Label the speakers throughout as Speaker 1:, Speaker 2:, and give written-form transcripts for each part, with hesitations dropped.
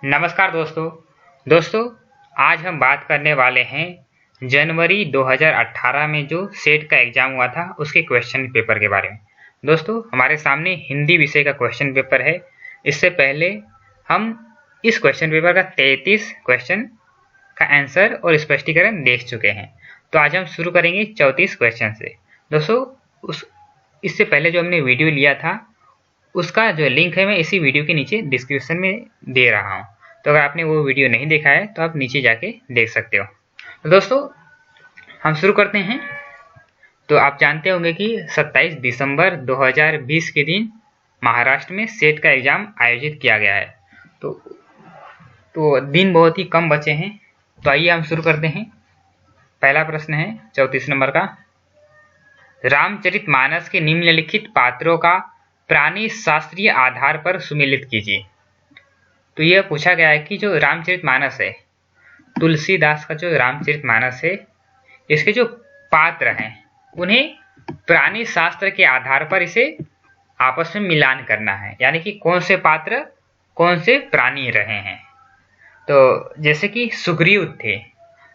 Speaker 1: नमस्कार दोस्तों आज हम बात करने वाले हैं जनवरी 2018 में जो सेट का एग्जाम हुआ था उसके क्वेश्चन पेपर के बारे में। दोस्तों हमारे सामने हिंदी विषय का क्वेश्चन पेपर है। इससे पहले हम इस क्वेश्चन पेपर का 33 क्वेश्चन का आंसर और स्पष्टीकरण देख चुके हैं। तो आज हम शुरू करेंगे 34 क्वेश्चन से। दोस्तों इससे पहले जो हमने वीडियो लिया था उसका जो लिंक है मैं इसी वीडियो के नीचे डिस्क्रिप्शन में दे रहा हूँ। तो अगर आपने वो वीडियो नहीं देखा है तो आप नीचे जाके देख सकते हो। तो दोस्तों हम शुरू करते हैं। तो आप जानते होंगे कि 27 दिसंबर 2020 के दिन महाराष्ट्र में सेट का एग्जाम आयोजित किया गया है। तो दिन बहुत ही कम बचे हैं। तो आइए हम शुरू करते हैं। पहला प्रश्न है 34 नंबर का, रामचरितमानस के निम्नलिखित पात्रों का प्राणी शास्त्रीय आधार पर सुमेलित कीजिए। तो यह पूछा गया है कि जो रामचरितमानस है, तुलसीदास का जो रामचरितमानस है, इसके जो पात्र हैं उन्हें प्राणी शास्त्र के आधार पर इसे आपस में मिलान करना है, यानी कि कौन से पात्र कौन से प्राणी रहे हैं। तो जैसे कि सुग्रीव थे,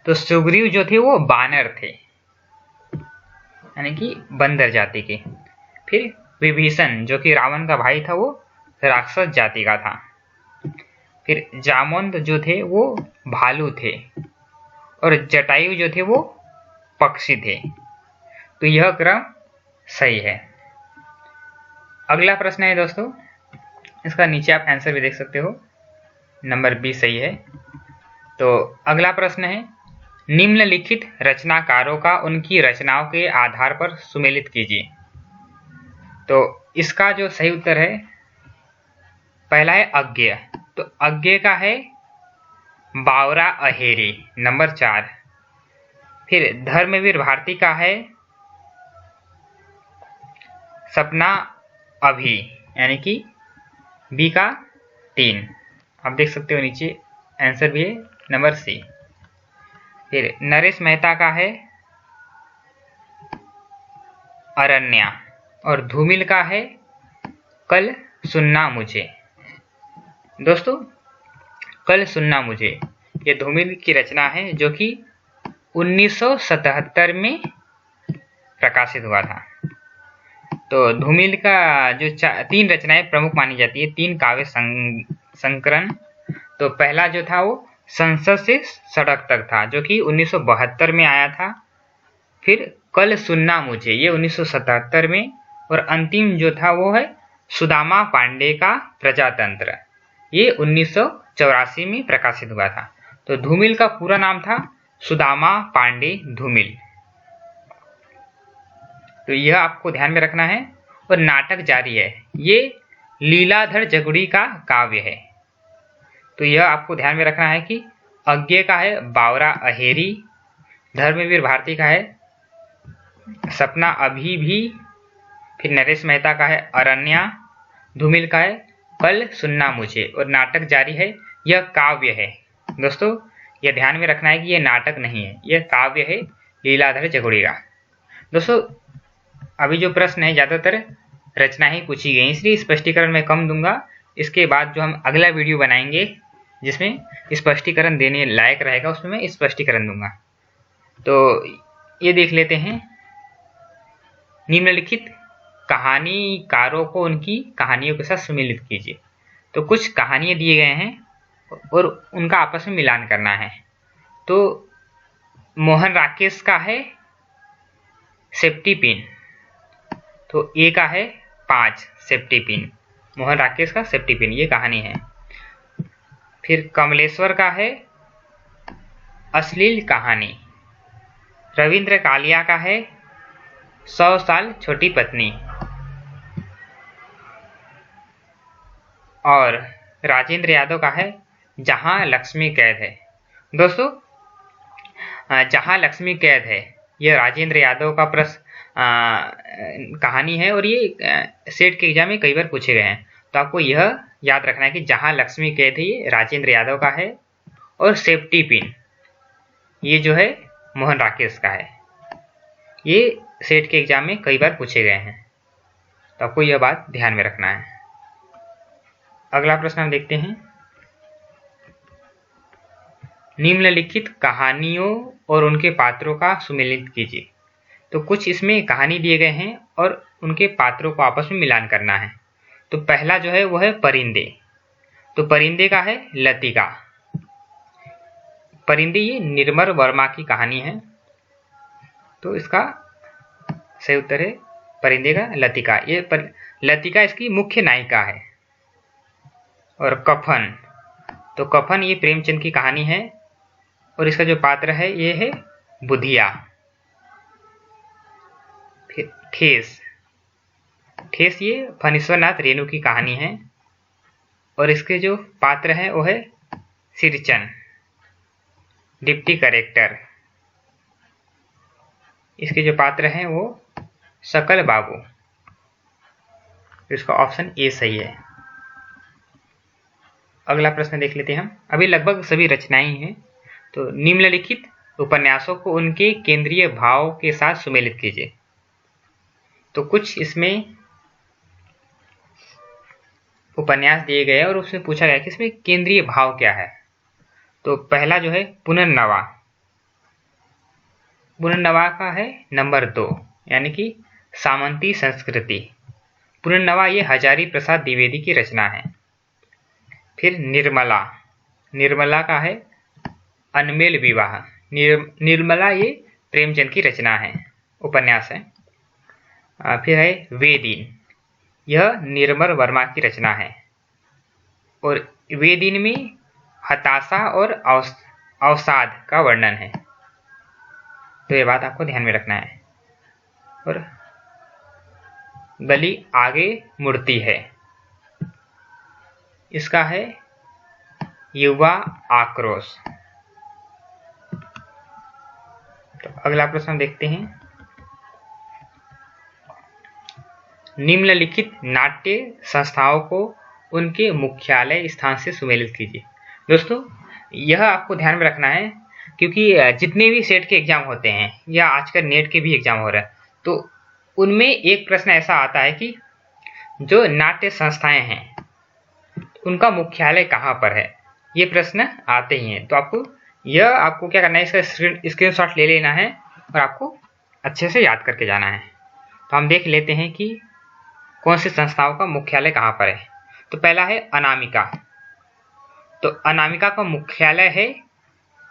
Speaker 1: तो सुग्रीव जो थे वो बानर थे, यानी कि बंदर जाति के। फिर विभीषण जो कि रावण का भाई था वो राक्षस जाति का था। फिर जामवंत जो थे वो भालू थे और जटायु जो थे वो पक्षी थे। तो यह क्रम सही है। अगला प्रश्न है दोस्तों, इसका नीचे आप आंसर भी देख सकते हो, नंबर 20 सही है। तो अगला प्रश्न है, निम्नलिखित रचनाकारों का उनकी रचनाओं के आधार पर सुमेलित कीजिए। तो इसका जो सही उत्तर है पहला है अज्ञेय। तो अज्ञेय का है बावरा अहेरी, नंबर 4। फिर धर्मवीर भारती का है सपना अभी, यानी कि बी का 3। आप देख सकते हो नीचे आंसर भी है नंबर सी। फिर नरेश मेहता का है अरण्या और धूमिल का है कल सुनना मुझे। दोस्तों कल सुनना मुझे ये धूमिल की रचना है जो कि 1977 में प्रकाशित हुआ था। तो धूमिल का जो 3 रचनाएं प्रमुख मानी जाती है, 3 काव्य संकलन। तो पहला जो था वो संसद से सड़क तक था जो कि 1972 में आया था। फिर कल सुनना मुझे ये 1977 में, और अंतिम जो था वो है सुदामा पांडे का प्रजातंत्र, ये 1984 में प्रकाशित हुआ था। तो धूमिल का पूरा नाम था सुदामा पांडे धूमिल। तो यह आपको ध्यान में रखना है। और नाटक जारी है, ये लीलाधर जगुड़ी का काव्य है। तो यह आपको ध्यान में रखना है कि अज्ञेय का है बावरा अहेरी, धर्मवीर भारती का है सपना अभी भी, फिर नरेश मेहता का है अरण्या, धूमिल का है कल सुनना मुझे, और नाटक जारी है यह काव्य है। दोस्तों यह ध्यान में रखना है कि यह नाटक नहीं है, यह काव्य है लीलाधर जगुड़ी का। दोस्तों अभी जो प्रश्न है ज़्यादातर रचना ही पूछी गई, इसलिए स्पष्टीकरण मैं कम दूंगा। इसके बाद जो हम अगला वीडियो बनाएंगे जिसमें स्पष्टीकरण देने लायक रहेगा उसमें मैं स्पष्टीकरण दूंगा। तो ये देख लेते हैं, निम्नलिखित कहानीकारों को उनकी कहानियों के साथ सम्मिलित कीजिए। तो कुछ कहानियां दिए गए हैं और उनका आपस में मिलान करना है। तो मोहन राकेश का है सेफ्टी पिन, तो ए का है 5 सेफ्टी पिन, मोहन राकेश का सेफ्टी पिन ये कहानी है। फिर कमलेश्वर का है अश्लील कहानी, रविंद्र कालिया का है 100 साल छोटी पत्नी, और राजेंद्र यादव का है जहां लक्ष्मी कैद है। दोस्तों जहां लक्ष्मी कैद है यह राजेंद्र यादव का कहानी है, और ये सेट के एग्जाम में कई बार पूछे गए हैं। तो आपको यह याद रखना है कि जहां लक्ष्मी कैद है ये राजेंद्र यादव का है, और सेफ्टी पिन ये जो है मोहन राकेश का है। ये सेट के एग्जाम में कई बार पूछे गए हैं, तो आपको यह बात ध्यान में रखना है। अगला प्रश्न हम देखते हैं, निम्नलिखित कहानियों और उनके पात्रों का सुमेलित कीजिए। तो कुछ इसमें कहानी दिए गए हैं और उनके पात्रों को आपस में मिलान करना है। तो पहला जो है वो है परिंदे। तो परिंदे का है लतिका। परिंदे ये निर्मल वर्मा की कहानी है, तो इसका सही उत्तर है परिंदे का लतिका। ये लतिका इसकी मुख्य नायिका है। और कफन, तो कफन ये प्रेमचंद की कहानी है और इसका जो पात्र है ये है बुधिया। फिर ठेस, ठेस ये फणीश्वरनाथ रेणु की कहानी है और इसके जो पात्र हैं वो है सिरचन, डिप्टी करेक्टर। इसके जो पात्र हैं वो सकल बाबू। तो इसका ऑप्शन ए सही है। अगला प्रश्न देख लेते हैं हम। अभी लगभग सभी रचनाएं हैं। तो निम्नलिखित उपन्यासों को उनके केंद्रीय भाव के साथ सुमेलित कीजिए। तो कुछ इसमें उपन्यास दिए गए और उसमें पूछा गया कि इसमें केंद्रीय भाव क्या है। तो पहला जो है पुनर्नवा। पुनर्नवा का है नंबर 2, यानी कि सामंती संस्कृति। पुनर्नवा ये हजारी प्रसाद द्विवेदी की रचना है। फिर निर्मला, निर्मला का है अनमेल विवाह। निर्मला ये प्रेमचंद की रचना है, उपन्यास है। फिर है वेदिन, यह निर्मल वर्मा की रचना है और वेदिन में हताशा और अवसाद का वर्णन है। तो ये बात आपको ध्यान में रखना है। और गली आगे मुड़ती है, इसका है युवा आक्रोश। तो अगला प्रश्न देखते हैं। निम्नलिखित नाट्य संस्थाओं को उनके मुख्यालय स्थान से सुमेलित कीजिए। दोस्तों यह आपको ध्यान में रखना है क्योंकि जितने भी सेट के एग्जाम होते हैं या आजकल नेट के भी एग्जाम हो रहा है, तो उनमें एक प्रश्न ऐसा आता है कि जो नाट्य संस्थाएं हैं उनका मुख्यालय कहाँ पर है। ये प्रश्न आते ही हैं। तो आपको क्या करना है, इसका स्क्रीनशॉट ले लेना है और आपको अच्छे से याद करके जाना है। तो हम देख लेते हैं कि कौन सी संस्थाओं का मुख्यालय कहाँ पर है। तो पहला है अनामिका। तो अनामिका का मुख्यालय है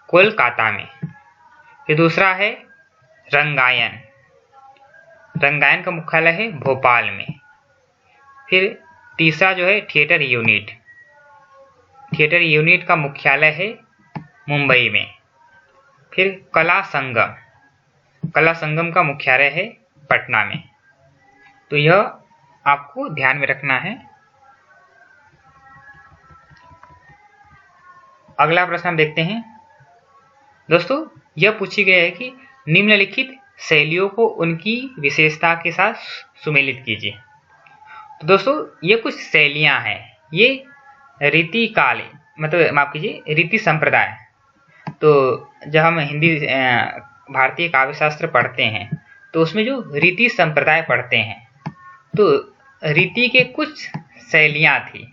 Speaker 1: कोलकाता में। फिर दूसरा है रंगायन, रंगायन का मुख्यालय है भोपाल में। फिर तीसरा जो है थिएटर यूनिट, थिएटर यूनिट का मुख्यालय है मुंबई में। फिर कला संगम, कला संगम का मुख्यालय है पटना में। तो यह आपको ध्यान में रखना है। अगला प्रश्न हम देखते हैं। दोस्तों यह पूछी गई है कि निम्नलिखित शैलियों को उनकी विशेषता के साथ सुमेलित कीजिए। तो दोस्तों ये कुछ शैलियां हैं, ये रीति काल, मतलब माफ कीजिए रीति संप्रदाय। तो जब हम हिंदी भारतीय काव्यशास्त्र पढ़ते हैं तो उसमें जो रीति संप्रदाय पढ़ते हैं, तो रीति के कुछ शैलियां थी,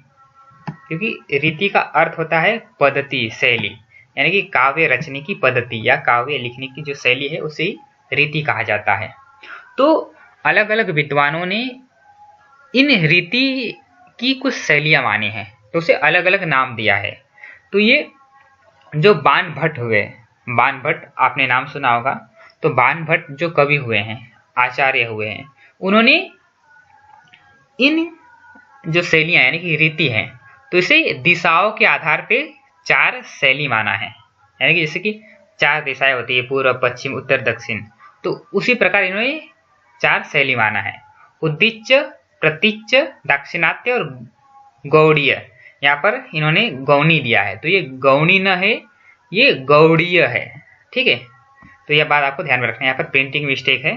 Speaker 1: क्योंकि रीति का अर्थ होता है पद्धति, शैली, यानी कि काव्य रचने की पद्धति या काव्य लिखने की जो शैली है उसे रीति कहा जाता है। तो अलग अलग विद्वानों ने इन रीति की कुछ शैलियां मानी हैं, तो उसे अलग अलग नाम दिया है। तो ये जो बाण भट्ट हुए, बाण भट्ट आपने नाम सुना होगा। तो बाण भट्ट जो कवि हुए हैं, आचार्य हुए हैं, उन्होंने इन जो शैलियां यानी कि रीति हैं, तो इसे दिशाओं के आधार पे 4 शैली माना है। यानी कि जैसे कि 4 दिशाएं होती है, पूर्व, पश्चिम, उत्तर, दक्षिण। तो उसी प्रकार इन्होंने 4 शैली माना है। उद्दीच्य, प्रतीच्य, दाक्षिणात्य और गौड़ीय। यहाँ पर इन्होंने गौणी दिया है, तो ये गौणी न है, ये गौड़ीय है। ठीक है, तो यह बात आपको ध्यान में रखना है। यहाँ पर प्रिंटिंग मिस्टेक है,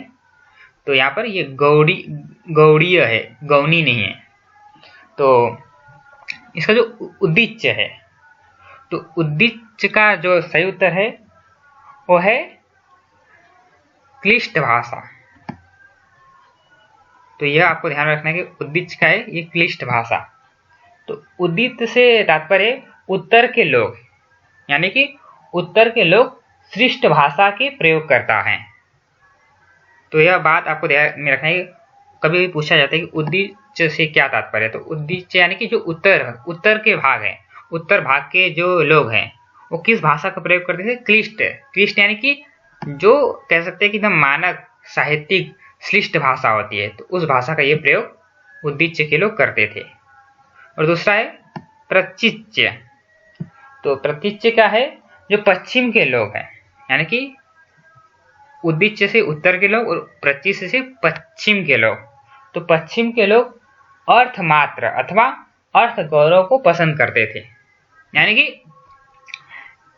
Speaker 1: तो यहाँ पर ये गौड़ीय है, गौणी नहीं है। तो इसका जो उद्दीच्य है, तो उद्दीच्य का जो सही उत्तर है वो है क्लिष्ट भाषा। तो यह आपको ध्यान रखना है कि उद्दीच्य का है ये क्लिष्ट भाषा। तो उद्दीत से तात्पर्य उत्तर के लोग, यानी कि उत्तर के लोग श्रेष्ठ भाषा के प्रयोग करता है। तो यह बात आपको ध्यान में रखना है। कभी भी पूछा जाता है कि उद्दीच्य से क्या तात्पर्य है, तो उद्दीच्य यानी कि जो उत्तर के भाग है, उत्तर भाग के जो लोग हैं वो किस भाषा का प्रयोग करते थे? क्लिष्ट यानी कि जो कह सकते हैं कि एकदम मानक साहित्यिक श्लिष्ट भाषा होती है, तो उस भाषा का ये प्रयोग उद्दीच्य के लोग करते थे। और दूसरा है प्रतीच्य। तो प्रतीच्य क्या है? जो पश्चिम के लोग हैं, यानी कि उद्दीच्य से उत्तर के लोग और प्रतीच्य से पश्चिम के लोग। तो पश्चिम के लोग अर्थमात्र अथवा अर्थ गौरव को पसंद करते थे। यानी कि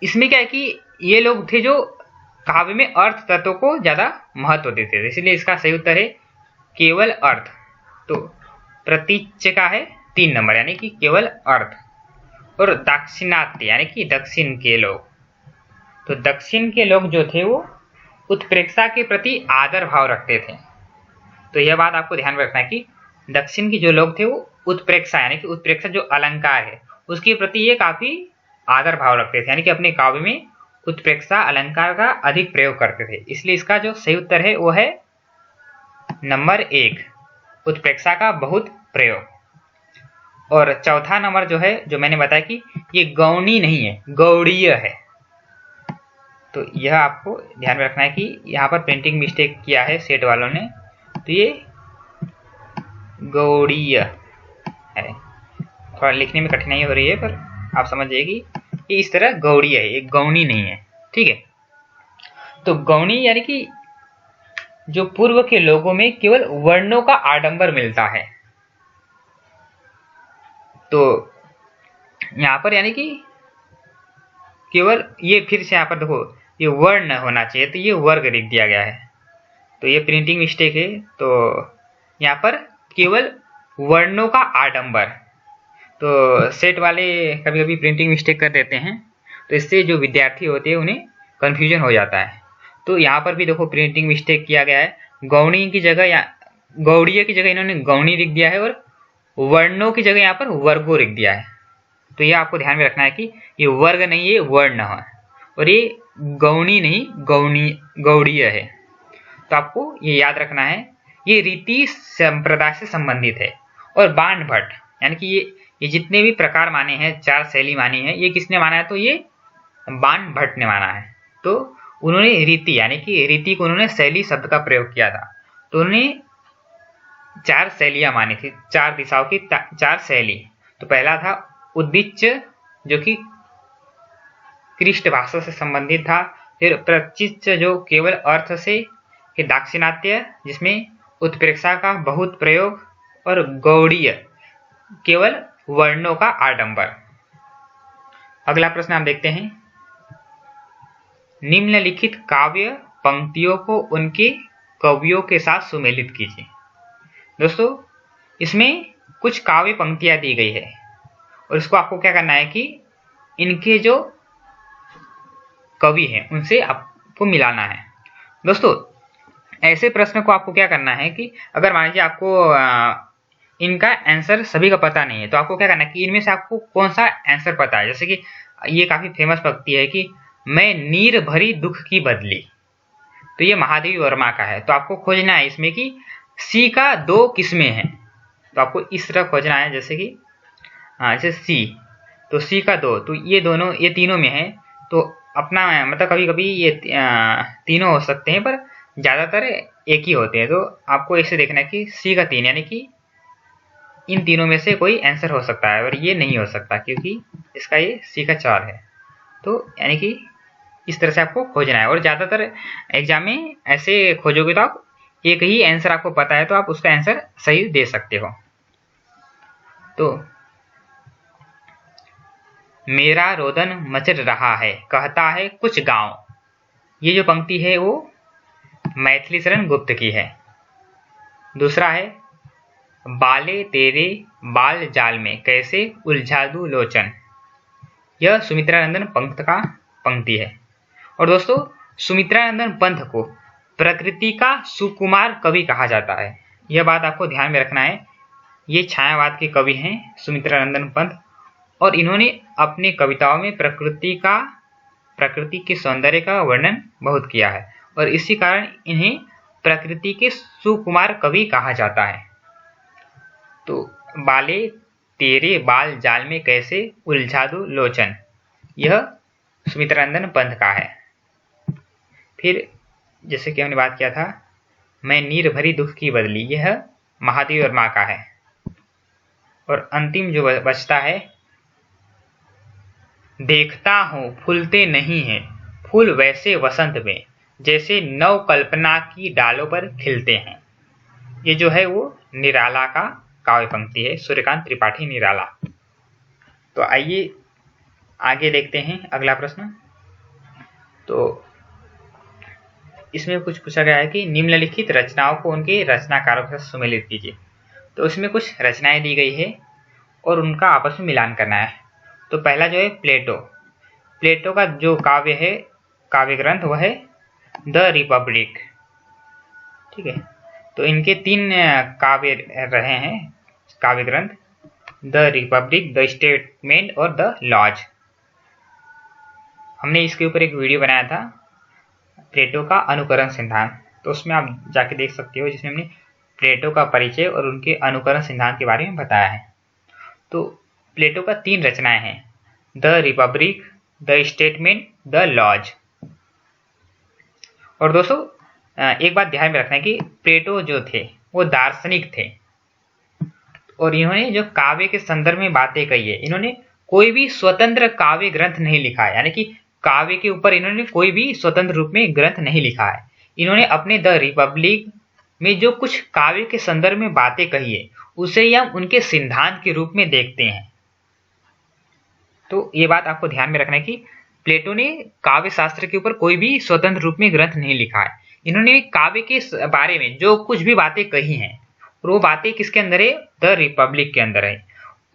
Speaker 1: इसमें क्या है कि ये लोग थे जो काव्य में अर्थ तत्व को ज्यादा महत्व देते थे, इसलिए इसका सही उत्तर है केवल अर्थ। तो प्रतीच्य का है 3 नंबर, यानी कि केवल अर्थ। और दाक्षिणात्य यानी कि दक्षिण के लोग। तो दक्षिण के लोग जो थे वो उत्प्रेक्षा के प्रति आदर भाव रखते थे। तो यह बात आपको ध्यान में रखना है कि दक्षिण के जो लोग थे वो उत्प्रेक्षा यानी कि उत्प्रेक्षा जो अलंकार है उसके प्रति ये काफी आदर भाव रखते थे, यानी कि अपने काव्य में उत्प्रेक्षा अलंकार का अधिक प्रयोग करते थे। इसलिए इसका जो सही उत्तर है वो है नंबर 1, उत्प्रेक्षा का बहुत प्रयोग। और चौथा नंबर जो है, जो मैंने बताया कि ये गौणी नहीं है, गौड़ीय है। तो यह आपको ध्यान में रखना है कि यहाँ पर प्रिंटिंग मिस्टेक किया है सेट वालों ने, तो ये गौड़ीय है। थोड़ा लिखने में कठिनाई हो रही है, पर आप समझ जाइए कि इस तरह गौड़ीय है, ये गौणी नहीं है। ठीक है। तो गौणी यानी कि जो पूर्व के लोगों में केवल वर्णों का आडंबर मिलता है। तो यहाँ पर यानी कि केवल ये, फिर से यहाँ पर देखो ये वर्ण होना चाहिए, तो ये वर्ग लिख दिया गया है, तो ये प्रिंटिंग मिस्टेक है। तो यहाँ पर केवल वर्णों का आडंबर। तो सेट वाले कभी कभी प्रिंटिंग मिस्टेक कर देते हैं, तो इससे जो विद्यार्थी होते हैं उन्हें कन्फ्यूजन हो जाता है। तो यहाँ पर भी देखो प्रिंटिंग मिस्टेक किया गया है, गौणी की जगह या गौड़ीय की जगह इन्होंने गौणी लिख दिया है और वर्णों की जगह यहाँ पर वर्गो लिख दिया है। तो ये आपको ध्यान में रखना है कि ये वर्ग नहीं, ये वर्ण है, और ये गौणी नहीं गौड़ीय है। तो आपको ये याद रखना है, ये रीति संप्रदाय से संबंधित है। और बाण भट्ट यानी कि ये जितने भी प्रकार माने हैं, 4 शैली मानी है, ये किसने माना है? तो ये बाण भट्ट ने माना है। तो उन्होंने रीति यानी कि रीति को उन्होंने शैली शब्द का प्रयोग किया था। तो उन्होंने 4 शैलियां मानी थी, 4 दिशाओं की 4 शैली। तो पहला था उद्दीच्य जो कि क्लिष्ट भाषा से संबंधित था। फिर प्रतीच्य जो केवल अर्थ से, फिर दाक्षिणात्य जिसमें उत्प्रेक्षा का बहुत प्रयोग, और गौड़ीय केवल वर्णों का आडंबर। अगला प्रश्न हम देखते हैं, निम्नलिखित काव्य पंक्तियों को उनके कवियों के साथ सुमेलित कीजिए। दोस्तों इसमें कुछ काव्य पंक्तियां दी गई है और इसको आपको क्या करना है कि इनके जो कवि हैं उनसे आपको मिलाना है। दोस्तों ऐसे प्रश्न को आपको क्या करना है कि अगर मान लीजिए आपको इनका आंसर सभी का पता नहीं है, तो आपको क्या करना है कि इनमें से आपको कौन सा आंसर पता है। जैसे कि ये काफी फेमस पंक्ति है कि मैं नीर भरी दुख की बदली, तो ये महादेवी वर्मा का है। तो आपको खोजना है इसमें कि सी का 2 किस्में हैं, तो आपको इस तरह खोजना है जैसे कि जैसे सी, तो सी का 2, तो ये तीनों में है। तो अपना मतलब कभी कभी ये तीनों हो सकते हैं, पर ज्यादातर एक ही होते हैं। तो आपको इसे देखना है कि सी का 3 यानी कि इन तीनों में से कोई आंसर हो सकता है, और ये नहीं हो सकता क्योंकि इसका ये सी का 4 है। तो यानी कि इस तरह से आपको खोजना है, और ज्यादातर एग्जाम में ऐसे खोजोगे तो आप एक ही आंसर आपको पता है तो आप उसका आंसर सही दे सकते हो। तो मेरा रोदन मचल रहा है, कहता है कुछ गांव, ये जो पंक्ति है वो मैथिली शरण गुप्त की है। दूसरा है बाले तेरे बाल जाल में कैसे उलझा दूं लोचन, यह सुमित्रानंदन पंत का पंक्ति है। और दोस्तों सुमित्रानंदन पंत को प्रकृति का सुकुमार कवि कहा जाता है, यह बात आपको ध्यान में रखना है। ये छायावाद के कवि हैं सुमित्रानंदन पंत, और इन्होंने अपने कविताओं में प्रकृति का प्रकृति के सौंदर्य का वर्णन बहुत किया है और इसी कारण इन्हें प्रकृति के सुकुमार कवि कहा जाता है। तो बाले तेरे बाल जाल में कैसे उलझा दूं लोचन, यह सुमित्रानंदन पंत का है। फिर जैसे कि हमने बात किया था, मैं नीर भरी दुख की बदली, यह महादेव वर्मा का है। और अंतिम जो बचता है, देखता हूँ फूलते नहीं हैं फूल वैसे वसंत में जैसे नव कल्पना की डालों पर खिलते हैं। ये जो है वो निराला का काव्य पंक्ति है, सूर्यकांत त्रिपाठी निराला। तो आइए आगे देखते हैं अगला प्रश्न। तो इसमें कुछ पूछा गया है कि निम्नलिखित रचनाओं को उनके रचनाकारों के साथ सुमेलित कीजिए। तो इसमें कुछ रचनाएं दी गई है और उनका आपस में मिलान करना है। तो पहला जो है प्लेटो का जो काव्य है, काव्य ग्रंथ, वह है द रिपब्लिक। ठीक है, तो इनके 3 काव्य रहे हैं काव्य ग्रंथ, द रिपब्लिक, द स्टेटमेंट और द लॉज। हमने इसके ऊपर एक वीडियो बनाया था, प्लेटो का अनुकरण सिद्धांत, तो उसमें आप जाके देख सकते हो, जिसमें हमने प्लेटो का परिचय और उनके अनुकरण सिद्धांत के बारे में बताया है। तो प्लेटो का 3 रचनाएं हैं, the republic, the statement, the laws. और दोस्तों एक बात ध्यान में रखना है कि प्लेटो जो थे वो दार्शनिक थे और इन्होंने जो काव्य के संदर्भ में बातें कही है, इन्होंने कोई भी स्वतंत्र काव्य ग्रंथ नहीं लिखा है, यानी कि काव्य के ऊपर इन्होंने कोई भी स्वतंत्र रूप में ग्रंथ नहीं लिखा है। इन्होंने अपने द रिपब्लिक में जो कुछ काव्य के संदर्भ में बातें कही है उसे ही हम उनके सिद्धांत के रूप में देखते हैं। तो ये बात आपको ध्यान में रखना है कि प्लेटो ने काव्य शास्त्र के ऊपर कोई भी स्वतंत्र रूप में ग्रंथ नहीं लिखा है। इन्होंने काव्य के बारे में जो कुछ भी बातें कही हैं और वो बातें किसके अंदर है, द रिपब्लिक के अंदर है।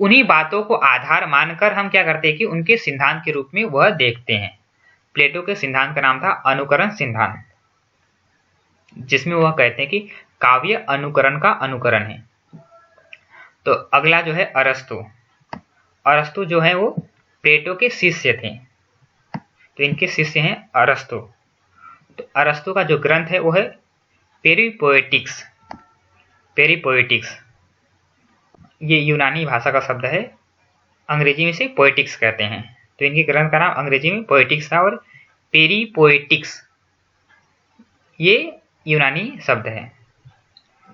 Speaker 1: उन्हीं बातों को आधार मानकर हम क्या करते हैं कि उनके सिद्धांत के रूप में वह देखते हैं। प्लेटो के सिद्धांत का नाम था अनुकरण सिद्धांत, जिसमें वह कहते हैं कि काव्य अनुकरण का अनुकरण है। तो अगला जो है अरस्तु जो है वो प्लेटो के शिष्य थे, तो इनके शिष्य हैं अरस्तु। तो अरस्तु का जो ग्रंथ है वो है पेरीपोएटिक्स। ये यूनानी भाषा का शब्द है, अंग्रेजी में से पोएटिक्स कहते हैं। तो इनके ग्रंथ का नाम अंग्रेजी में पोएटिक्स था और पेरीपोएटिक्स ये यूनानी शब्द है।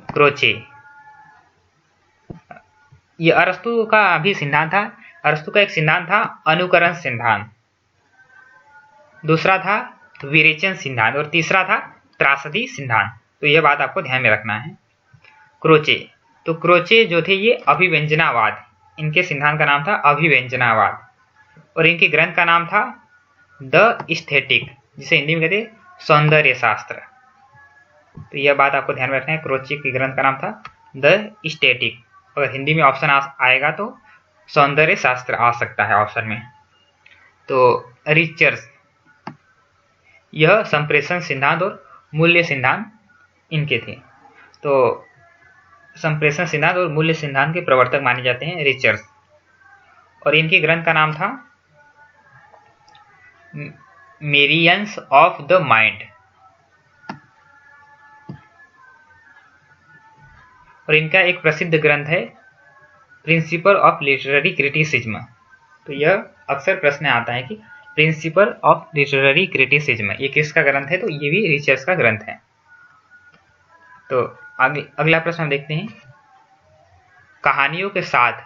Speaker 1: क्रोचे, ये अरस्तु का भी सिद्धांत था। अरस्तु का एक सिद्धांत था अनुकरण सिद्धांत, दूसरा था विरेचन सिद्धांत और तीसरा था त्रासदी सिद्धांत। तो यह बात आपको ध्यान में रखना है। क्रोचे जो थे ये अभिव्यंजनावाद, इनके सिद्धांत का नाम था अभिव्यंजनावाद और इनके ग्रंथ का नाम था द एस्थेटिक, जिसे हिंदी में कहते सौंदर्य शास्त्र। तो यह बात आपको ध्यान में रखना है, क्रोचे के ग्रंथ का नाम था द एस्थेटिक। अगर हिंदी में ऑप्शन आएगा तो सौंदर्य शास्त्र आ सकता है ऑप्शन में। तो रिचर्स, यह संप्रेषण सिद्धांत और मूल्य सिद्धांत इनके थे। तो संप्रेषण सिद्धांत और मूल्य सिद्धांत के प्रवर्तक माने जाते हैं रिचर्स, और इनके ग्रंथ का नाम था मेरियंस ऑफ द माइंड। और इनका एक प्रसिद्ध ग्रंथ है प्रिंसिपल ऑफ लिटरेरी क्रिटिसिज्म। तो यह अक्सर प्रश्न आता है कि प्रिंसिपल ऑफ लिटरेरी क्रिटिसिज्म ये किसका ग्रंथ है, तो ये भी रिचर्स का ग्रंथ है। तो अगला प्रश्न हम देखते हैं, कहानियों के साथ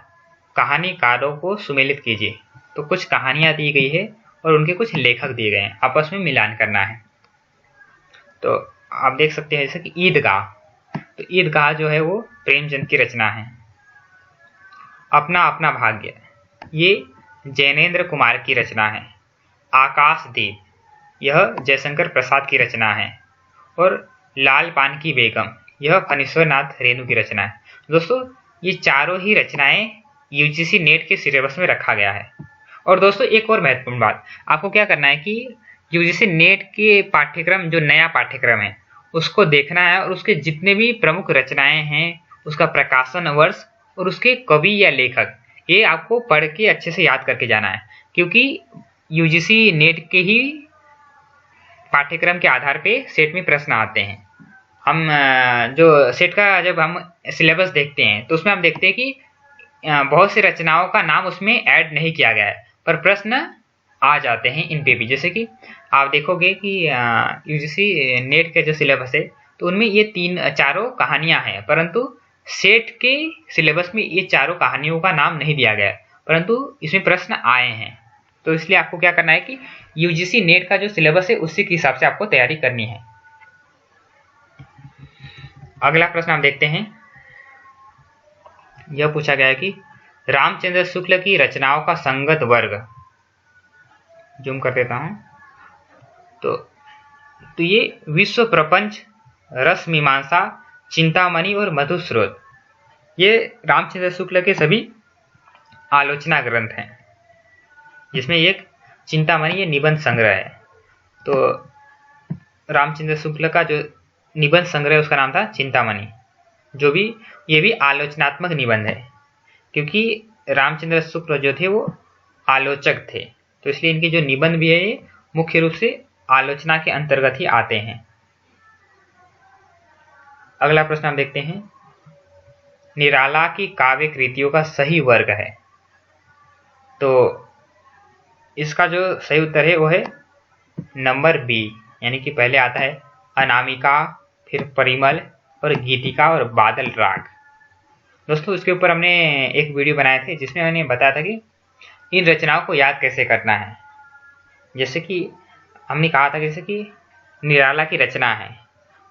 Speaker 1: कहानीकारों को सुमेलित कीजिए। तो कुछ कहानियां दी गई है और उनके कुछ लेखक दिए गए हैं, आपस में मिलान करना है। तो आप देख सकते हैं जैसे कि ईदगाह, तो ईदगाह जो है वो प्रेमचंद की रचना है। अपना अपना भाग्य ये जैनेन्द्र कुमार की रचना है। आकाशदीप यह जयशंकर प्रसाद की रचना है और लाल पान की बेगम यह फणीश्वर नाथ रेणु की रचना है। दोस्तों ये चारों ही रचनाएं यूजीसी नेट के सिलेबस में रखा गया है। और दोस्तों एक और महत्वपूर्ण बात, आपको क्या करना है कि यूजीसी नेट के पाठ्यक्रम जो नया पाठ्यक्रम है उसको देखना है और उसके जितने भी प्रमुख रचनाएं हैं, उसका प्रकाशन वर्ष और उसके कवि या लेखक, ये आपको पढ़ के अच्छे से याद करके जाना है, क्योंकि यूजीसी नेट के ही पाठ्यक्रम के आधार पे सेट में प्रश्न आते हैं। हम जो सेट का जब हम सिलेबस देखते हैं तो उसमें हम देखते हैं कि बहुत सी रचनाओं का नाम उसमें ऐड नहीं किया गया है, पर प्रश्न आ जाते हैं इन पे भी। जैसे कि आप देखोगे कि यूजीसी नेट का जो सिलेबस है तो उनमें ये चारों कहानियां हैं, परंतु सेट के सिलेबस में ये चारों कहानियों का नाम नहीं दिया गया, परंतु इसमें प्रश्न आए हैं। तो इसलिए आपको क्या करना है कि यूजीसी नेट का जो सिलेबस है उसी के हिसाब से आपको तैयारी करनी है। अगला प्रश्न हम देखते हैं। यह पूछा गया है कि रामचंद्र शुक्ल की रचनाओं का संगत वर्ग, जूम कर देता हूं तो ये विश्व प्रपंच, रस मीमांसा, चिंतामणि और मधुस्रोत, ये रामचंद्र शुक्ल के सभी आलोचना ग्रंथ हैं, जिसमें एक चिंतामणि ये निबंध संग्रह है। तो रामचंद्र शुक्ल का जो निबंध संग्रह उसका नाम था चिंतामणि, जो भी ये भी आलोचनात्मक निबंध है, क्योंकि रामचंद्र शुक्ल जो थे वो आलोचक थे, तो इसलिए इनके जो निबंध भी है ये मुख्य रूप से आलोचना के अंतर्गत ही आते हैं। अगला प्रश्न हम देखते हैं। निराला की काव्य कृतियों का सही वर्ग है, तो इसका जो सही उत्तर है वो है नंबर बी, यानी कि पहले आता है अनामिका, फिर परिमल और गीतिका और बादल राग। दोस्तों इसके ऊपर हमने एक वीडियो बनाए थे जिसमें मैंने बताया था कि इन रचनाओं को याद कैसे करना है। जैसे कि हमने कहा था जैसे कि निराला की रचना है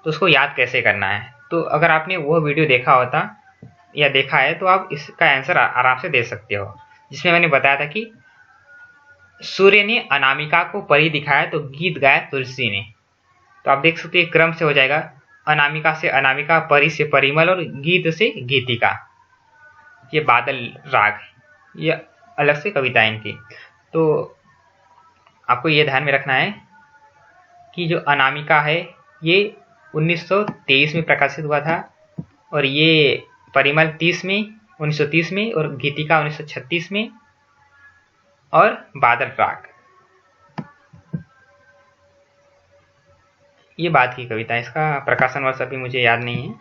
Speaker 1: तो उसको याद कैसे करना है। तो अगर आपने वो वीडियो देखा होता या देखा है तो आप इसका आंसर आराम से दे सकते हो, जिसमें मैंने बताया था कि सूर्य ने अनामिका को परी दिखाया तो गीत गाया तुलसी ने। तो आप देख सकते हैं क्रम से हो जाएगा, अनामिका से अनामिका, परी से परिमल और गीत से गीतिका। ये बादल राग, ये अलग से कविता इनकी। तो आपको ये ध्यान में रखना है कि जो अनामिका है ये 1923 में प्रकाशित हुआ था, और ये परिमल 1930 में और गीतिका 1936 में, और बादल राग ये बाद की कविता है। इसका प्रकाशन वर्ष अभी मुझे याद नहीं है।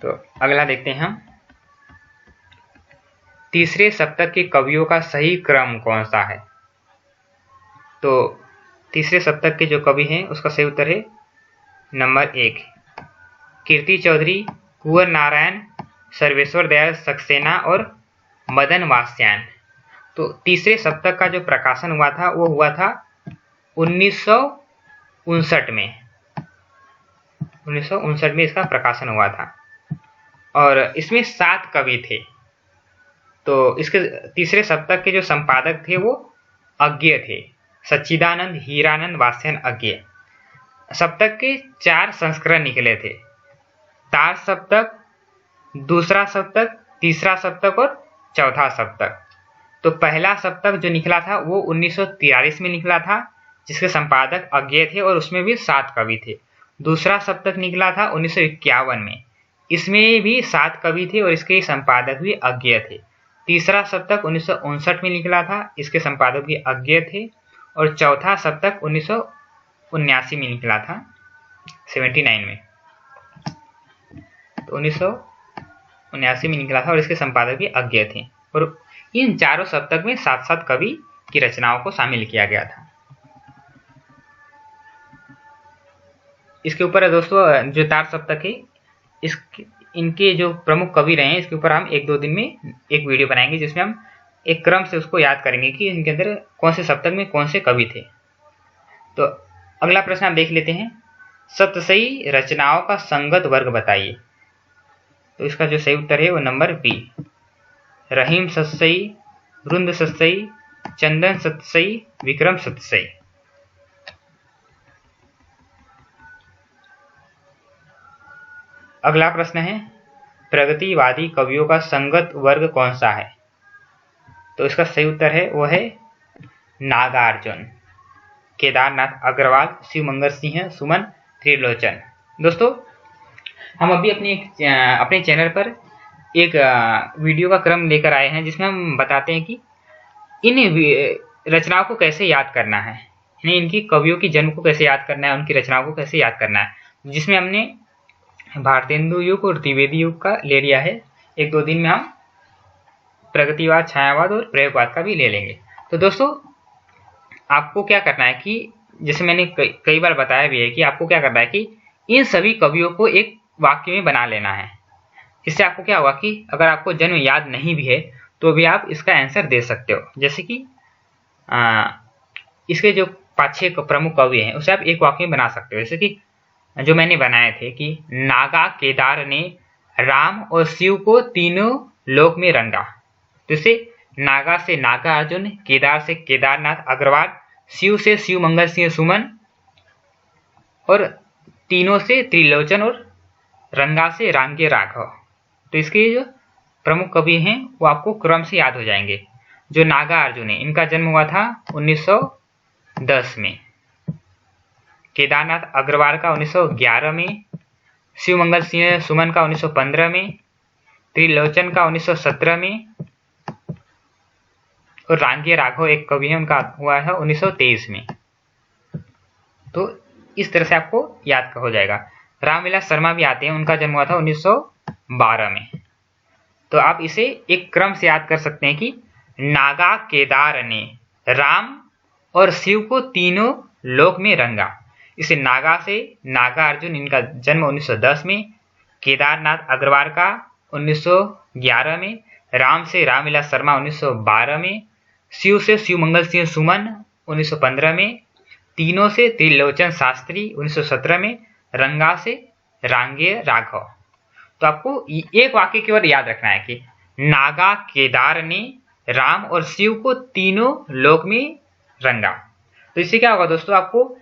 Speaker 1: तो अगला देखते हैं हम। तीसरे सप्तक के कवियों का सही क्रम कौन सा है। तो तीसरे सप्तक के जो कवि हैं उसका सही उत्तर है नंबर 1 कीर्ति चौधरी, कुंवर नारायण, सर्वेश्वर दयाल सक्सेना और मदन वात्स्यायन। तो तीसरे सप्तक का जो प्रकाशन हुआ था वो हुआ था 1959 में। 1959 में इसका प्रकाशन हुआ था और इसमें 7 कवि थे। तो इसके तीसरे सप्तक के जो संपादक थे वो अज्ञेय थे, सच्चिदानंद, हीरानंद, वात्स्यायन, अज्ञेय। सप्तक के 4 संस्करण निकले थे, तार सप्तक, दूसरा सप्तक, तीसरा सप्तक और चौथा सप्तक। तो पहला सप्तक जो निकला था वो 1943 में निकला था, जिसके संपादक अज्ञेय थे और उसमें भी 7 कवि थे। दूसरा सप्तक निकला था 1951 में, इसमें भी 7 कवि थे और इसके संपादक भी अज्ञेय थे। तीसरा सप्तक 1959 में निकला था, इसके संपादक भी अज्ञेय थे। और चौथा सप्तक 1979 में निकला था, 79 में। तो 1979 में निकला था और इसके संपादक भी अज्ञेय थे। और इन चारों सप्तक में 7-7 कवि की रचनाओं को शामिल किया गया था। इसके ऊपर दोस्तों जो तार सप्तक है इनके जो प्रमुख कवि रहे हैं इसके ऊपर हम 1-2 दिन में एक वीडियो बनाएंगे, जिसमें हम एक क्रम से उसको याद करेंगे कि इनके अंदर कौन से सप्तक में कौन से कवि थे। तो अगला प्रश्न हम देख लेते हैं। सतसई रचनाओं का संगत वर्ग बताइए। तो इसका जो सही उत्तर है वो नंबर बी, रहीम सतसई, रुंद सतसई, चंदन सतसई, विक्रम सतसई। अगला प्रश्न है प्रगतिवादी कवियों का संगत वर्ग कौन सा है। तो इसका सही उत्तर है वो है नागार्जुन, केदारनाथ अग्रवाल, शिवमंगल सिंह, सुमन, त्रिलोचन। दोस्तों हम अभी अपने चैनल पर एक वीडियो का क्रम लेकर आए हैं, जिसमें हम बताते हैं कि इन रचनाओं को कैसे याद करना है, नहीं, इनकी कवियों की जन्म को कैसे याद करना है, उनकी रचनाओं को कैसे याद करना है, जिसमें हमने भारतेंदु युग और द्विवेदी युग का ले लिया है। 1-2 दिन में हम प्रगतिवाद, छायावाद और प्रयोगवाद का भी ले लेंगे। तो दोस्तों आपको क्या करना है कि जैसे मैंने कई बार बताया भी है कि आपको क्या करना है कि इन सभी कवियों को एक वाक्य में बना लेना है। इससे आपको क्या होगा कि अगर आपको जन्म याद नहीं भी है तो भी आप इसका आंसर दे सकते हो। जैसे कि इसके जो 5-6 प्रमुख कवि हैं उसे आप एक वाक्य में बना सकते हो। जैसे कि जो मैंने बनाए थे कि नागा केदार ने राम और शिव को तीनों लोक में रंगा। तो इसे नागा से नागा अर्जुन, केदार से केदारनाथ अग्रवाल, शिव से शिव मंगल सिंह सुमन और तीनों से त्रिलोचन और रंगा से रांगे राघव। तो इसके जो प्रमुख कवि हैं वो आपको क्रम से याद हो जाएंगे। जो नागा अर्जुन है इनका जन्म हुआ था 1910 में, केदारनाथ अग्रवाल का 1911 में, शिव मंगल सिंह सुमन का 1915 में, त्रिलोचन का 1917 में और रांगे राघव एक कवि है उनका हुआ है 1923 में। तो इस तरह से आपको याद हो जाएगा। रामविलास शर्मा भी आते हैं, उनका जन्म हुआ था 1912 में। तो आप इसे एक क्रम से याद कर सकते हैं कि नागा केदार ने राम और शिव को तीनों लोक में रंगा। इसे नागा से नागा अर्जुन, इनका जन्म 1910 में, केदारनाथ अग्रवाल का 1911 में, राम से रामविलास शर्मा 1912 में, शिव से शिव मंगल सिंह सुमन 1915 में, तीनों से त्रिलोचन शास्त्री 1917 में, रंगा से रांगे राघव। तो आपको एक वाक्य केवल याद रखना है कि नागा केदार ने राम और शिव को तीनों लोक में रंगा। तो इससे क्या होगा दोस्तों, आपको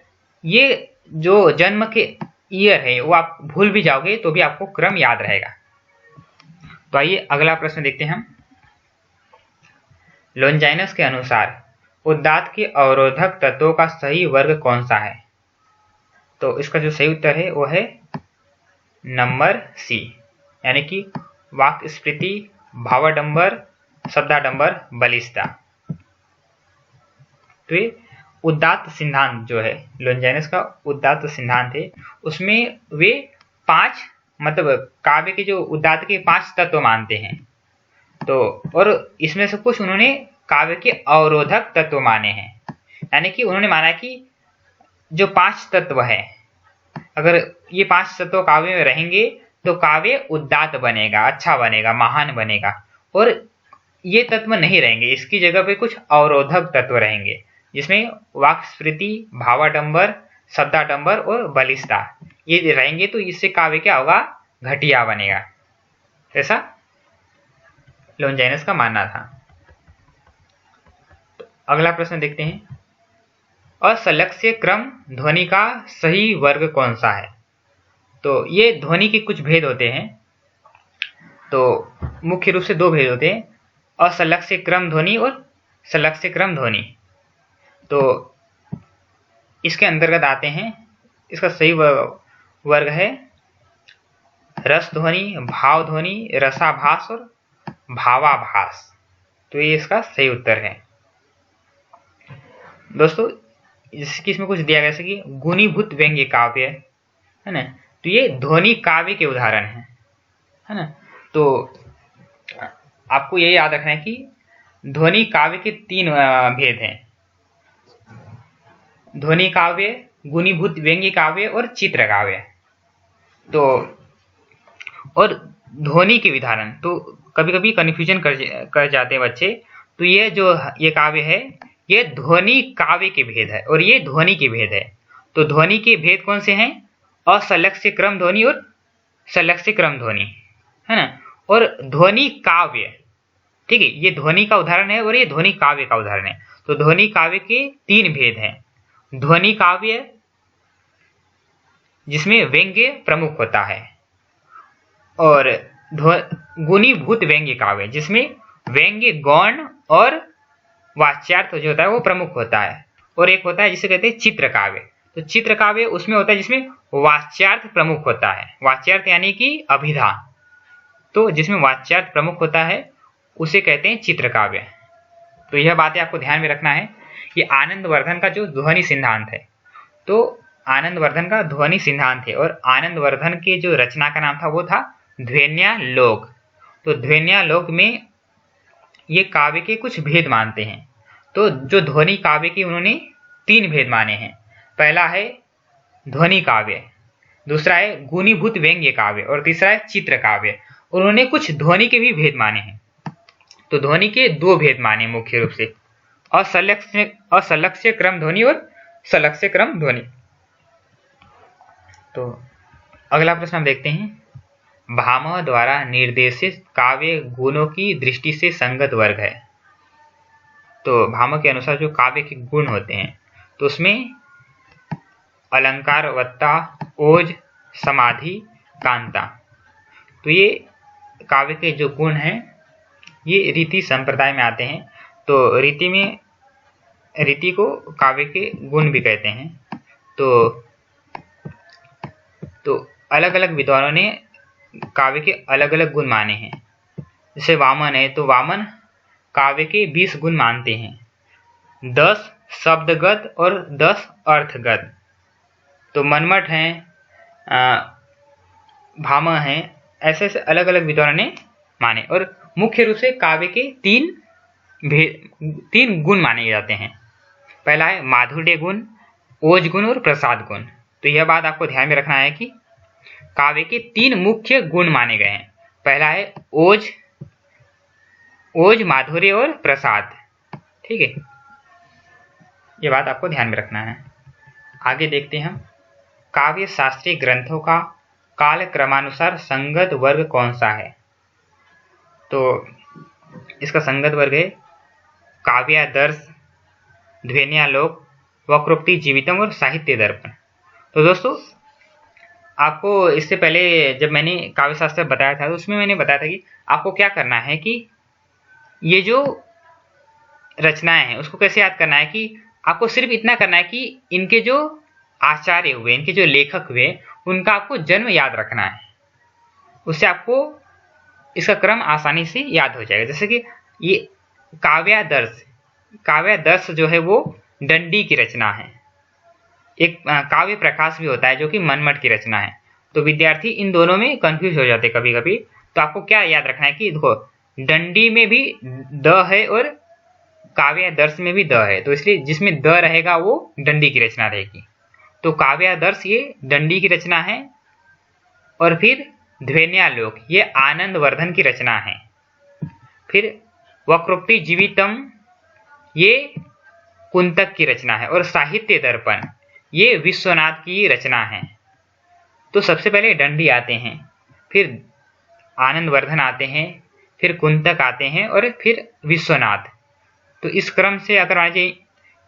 Speaker 1: ये जो जन्म के ईयर है वो आप भूल भी जाओगे तो भी आपको क्रम याद रहेगा। तो आइए अगला प्रश्न देखते हैं हम। लोनजाइनस के अनुसार उदात्त के अवरोधक तत्वों का सही वर्ग कौन सा है? तो इसका जो सही उत्तर है वो है नंबर सी, यानी कि वाक्स्फीति, भावाडंबर, शब्दाडंबर, बलिष्ठता। तो ये उदात्त सिद्धांत जो है, लोनजाइनस का उदात्त सिद्धांत है, उसमें वे 5 मतलब काव्य के जो उदात्त के 5 तत्व मानते हैं। तो और इसमें से कुछ उन्होंने काव्य के अवरोधक तत्व माने हैं, यानी कि उन्होंने माना कि जो 5 तत्व है, अगर ये 5 तत्व काव्य में रहेंगे तो काव्य उदात्त बनेगा, अच्छा बनेगा, महान बनेगा। और ये तत्व नहीं रहेंगे, इसकी जगह पे कुछ अवरोधक तत्व रहेंगे, जिसमें वाक्स्फीति, भावाडंबर, शब्दाडंबर और बलिष्ठता ये रहेंगे। तो इससे काव्य क्या होगा, घटिया बनेगा, ऐसा लोनजाइनस का मानना था। तो अगला प्रश्न देखते हैं। असलक्ष्य क्रम ध्वनि का सही वर्ग कौन सा है? तो ये ध्वनि के कुछ भेद होते हैं। तो मुख्य रूप से 2 भेद होते हैं, असलक्ष्य क्रम ध्वनि और सलक्ष्य क्रम ध्वनि। तो इसके अंतर्गत आते हैं, इसका सही वर्ग है रस ध्वनि, भाव ध्वनि, रसाभास और भावाभास। तो ये इसका सही उत्तर है दोस्तों। इसमें कुछ दिया गया जैसे कि गुणीभूत व्यंग्य काव्य है ना, तो ये ध्वनि काव्य के उदाहरण है ना। तो आपको ये याद रखना है कि ध्वनि काव्य के 3 भेद हैं, ध्वनि काव्य, गुणीभूत व्यंग्य काव्य और चित्र काव्य। तो और ध्वनि के विधान, तो कभी कभी कन्फ्यूजन कर जाते हैं बच्चे। तो ये जो ये काव्य है ये ध्वनि काव्य के भेद है और ये ध्वनि के भेद है। तो ध्वनि के भेद कौन से हैं? असलक्ष्य क्रम ध्वनि और सलक्ष्य क्रम ध्वनि, है ना। और ध्वनि काव्य, ठीक है, ये ध्वनि का उदाहरण है और ये ध्वनि काव्य का उदाहरण है। तो ध्वनि काव्य के 3 भेद हैं, ध्वनि काव्य जिसमें व्यंग्य प्रमुख होता है, और गुणीभूत व्यंग्य काव्य जिसमें व्यंग्य गौण और वाच्यार्थ जो होता है वो प्रमुख होता है, और एक होता है जिसे कहते हैं चित्र काव्य। तो चित्र काव्य उसमें होता है जिसमें वाच्यार्थ प्रमुख होता है, वाच्यार्थ यानी कि अभिधा। तो जिसमें वाच्यार्थ प्रमुख होता है उसे कहते हैं चित्र काव्य। तो यह बातें आपको ध्यान में रखना है ये आनंदवर्धन का जो ध्वनि सिद्धांत है, तो आनंदवर्धन का ध्वनि सिद्धांत है। और आनंदवर्धन के जो रचना का नाम था वो था ध्वन्यालोक। तो ध्वन्यालोक में ये काव्य के कुछ भेद मानते हैं। तो जो ध्वनि काव्य के उन्होंने 3 भेद माने हैं। पहला है ध्वनि काव्य, दूसरा है गुणीभूत व्यंग्य काव्य और तीसरा है चित्र काव्य। उन्होंने कुछ ध्वनि के भी भेद माने हैं। तो ध्वनि के 2 भेद माने मुख्य रूप से, असलक्ष्य क्रम ध्वनि और सलक्ष्य क्रम ध्वनि। तो अगला प्रश्न हम देखते हैं, भामह द्वारा निर्देशित काव्य गुणों की दृष्टि से संगत वर्ग है। तो भामह के अनुसार जो काव्य के गुण होते हैं, तो उसमें अलंकार, वत्ता, ओज, समाधि, कांता, तो ये काव्य के जो गुण हैं ये रीति संप्रदाय में आते हैं। तो रीति को काव्य के गुण भी कहते हैं। तो अलग अलग विद्वानों ने काव्य के अलग अलग गुण माने हैं। जैसे वामन है, तो वामन काव्य के 20 गुण मानते हैं, 10 शब्दगत और 10 अर्थगत। तो मनमठ हैं, भामह हैं, ऐसे ऐसे अलग अलग विद्वानों ने माने। और मुख्य रूप से काव्य के 3 गुण माने जाते हैं। पहला है माधुर्य गुण, ओज गुण और प्रसाद गुण। तो यह बात आपको ध्यान में रखना है कि काव्य के 3 मुख्य गुण माने गए हैं। पहला है ओज, माधुर्य और प्रसाद। ठीक है, ये बात आपको ध्यान में रखना है। आगे देखते हैं हम, काव्य शास्त्रीय ग्रंथों का काल क्रमानुसार संगत वर्ग कौन सा है। तो इसका संगत वर्ग है काव्यादर्श, ध्वन्यालोक, वक्रोक्ति जीवितम और साहित्य दर्पण। तो दोस्तों, आपको इससे पहले जब मैंने काव्य शास्त्र बताया था, तो उसमें मैंने बताया था कि आपको क्या करना है कि ये जो रचनाएं हैं उसको कैसे याद करना है कि आपको सिर्फ इतना करना है कि इनके जो आचार्य हुए, इनके जो लेखक हुए, उनका आपको जन्म याद रखना है। उससे आपको इसका क्रम आसानी से याद हो जाएगा। जैसे कि ये काव्यादर्श जो है वो दंडी की रचना है। एक काव्य प्रकाश भी होता है जो कि मनमठ की रचना है। तो विद्यार्थी इन दोनों में कंफ्यूज हो जाते कभी कभी। तो आपको क्या याद रखना है कि देखो, दंडी में भी द है और काव्यादर्श में भी द है, तो इसलिए जिसमें द रहेगा वो दंडी की रचना रहेगी। तो काव्यादर्श ये दंडी की रचना है, और फिर ध्वन्यालोक ये आनंदवर्धन की रचना है। फिर वक्रोक्ति जीवितम ये कुंतक की रचना है, और साहित्य दर्पण ये विश्वनाथ की रचना है। तो सबसे पहले दंडी आते हैं, फिर आनंदवर्धन आते हैं, फिर कुंतक आते हैं, और फिर विश्वनाथ। तो इस क्रम से अगर मान लीजिए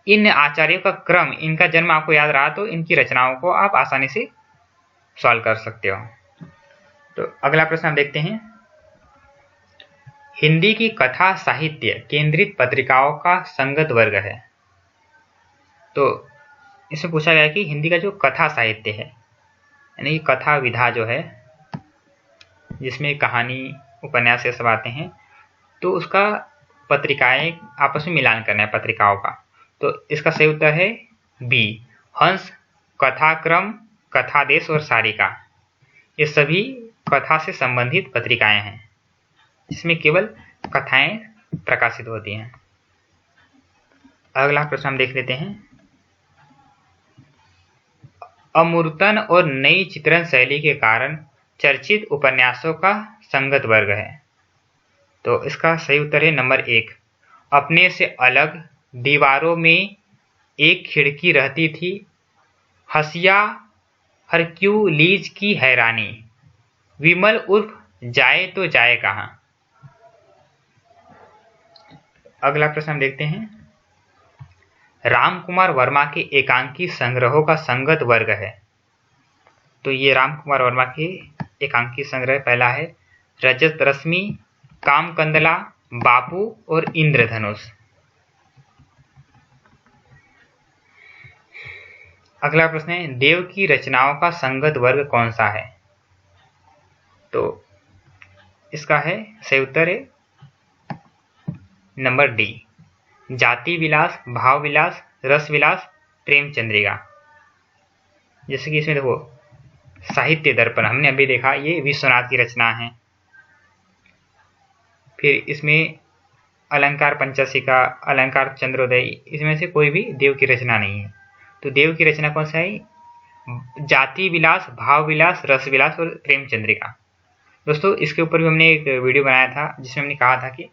Speaker 1: इन आचार्यों का क्रम, इनका जन्म आपको याद रहा, तो इनकी रचनाओं को आप आसानी से सॉल्व कर सकते हो। तो अगला प्रश्न हम देखते हैं, हिंदी की कथा साहित्य केंद्रित पत्रिकाओं का संगत वर्ग है। तो इसमें पूछा गया कि हिंदी का जो कथा साहित्य है, यानी कथा विधा जो है, जिसमें कहानी, उपन्यास ये सब आते हैं, तो उसका पत्रिकाएं आपस में मिलान करना है पत्रिकाओं का। तो इसका सही उत्तर है बी, हंस, कथाक्रम, कथादेश और सारिका। ये सभी कथा से संबंधित पत्रिकाएं हैं, जिसमें केवल कथाएं प्रकाशित होती हैं। अगला प्रश्न हम देख लेते हैं, अमूर्तन और नई चित्रण शैली के कारण चर्चित उपन्यासों का संगत वर्ग है। तो इसका सही उत्तर है नंबर 1, अपने से अलग, दीवारों में एक खिड़की रहती थी, हसिया हरक्यूलीज की हैरानी, विमल उर्फ जाए तो जाए कहाँ। अगला प्रश्न हम देखते हैं, राम कुमार वर्मा के एकांकी संग्रहों का संगत वर्ग है। तो ये राम कुमार वर्मा के एकांकी संग्रह, पहला है रजत रश्मि, कामकंदला, बापू और इंद्रधनुष। अगला प्रश्न है, देव की रचनाओं का संगत वर्ग कौन सा है। तो इसका है सही उत्तर है नंबर डी, जाति विलास, भाव विलास, रस विलास, प्रेम चंद्रिका। जैसे कि इसमें देखो साहित्य दर्पण हमने अभी देखा, ये विश्वनाथ की रचना है। फिर इसमें अलंकार पंचशिका, अलंकार चंद्रोदय, इसमें से कोई भी देव की रचना नहीं है। तो देव की रचना कौन सा है? जाति विलास, भाव विलास, रस विलास और प्रेम चंद्रिका। दोस्तों इसके ऊपर भी हमने एक वीडियो बनाया था जिसमें हमने कहा था कि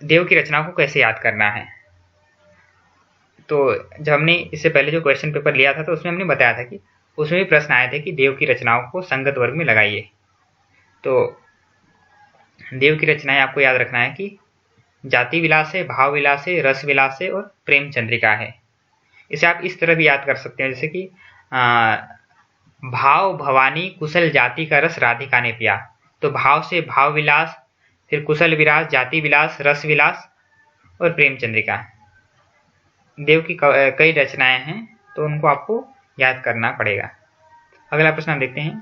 Speaker 1: देव की रचना को कैसे याद करना है। तो जब हमने इससे पहले जो क्वेश्चन पेपर लिया था तो उसमें हमने बताया था कि उसमें भी प्रश्न आए थे कि देव की रचनाओं को संगत वर्ग में लगाइए। तो देव की रचनाएं आपको याद रखना है कि जाति विलास है, भाव विलास है, रस विलास है और प्रेम चंद्रिका है। इसे आप इस तरह भी याद कर सकते हैं जैसे कि भाव भवानी कुशल जाति का रस राधिका ने पिया। तो भाव से भाव विलास, फिर कुशल विलास, जाति विलास, रस विलास और प्रेम चंद्रिका। देव की कई रचनाएं हैं तो उनको आपको याद करना पड़ेगा। अगला प्रश्न हम देखते हैं,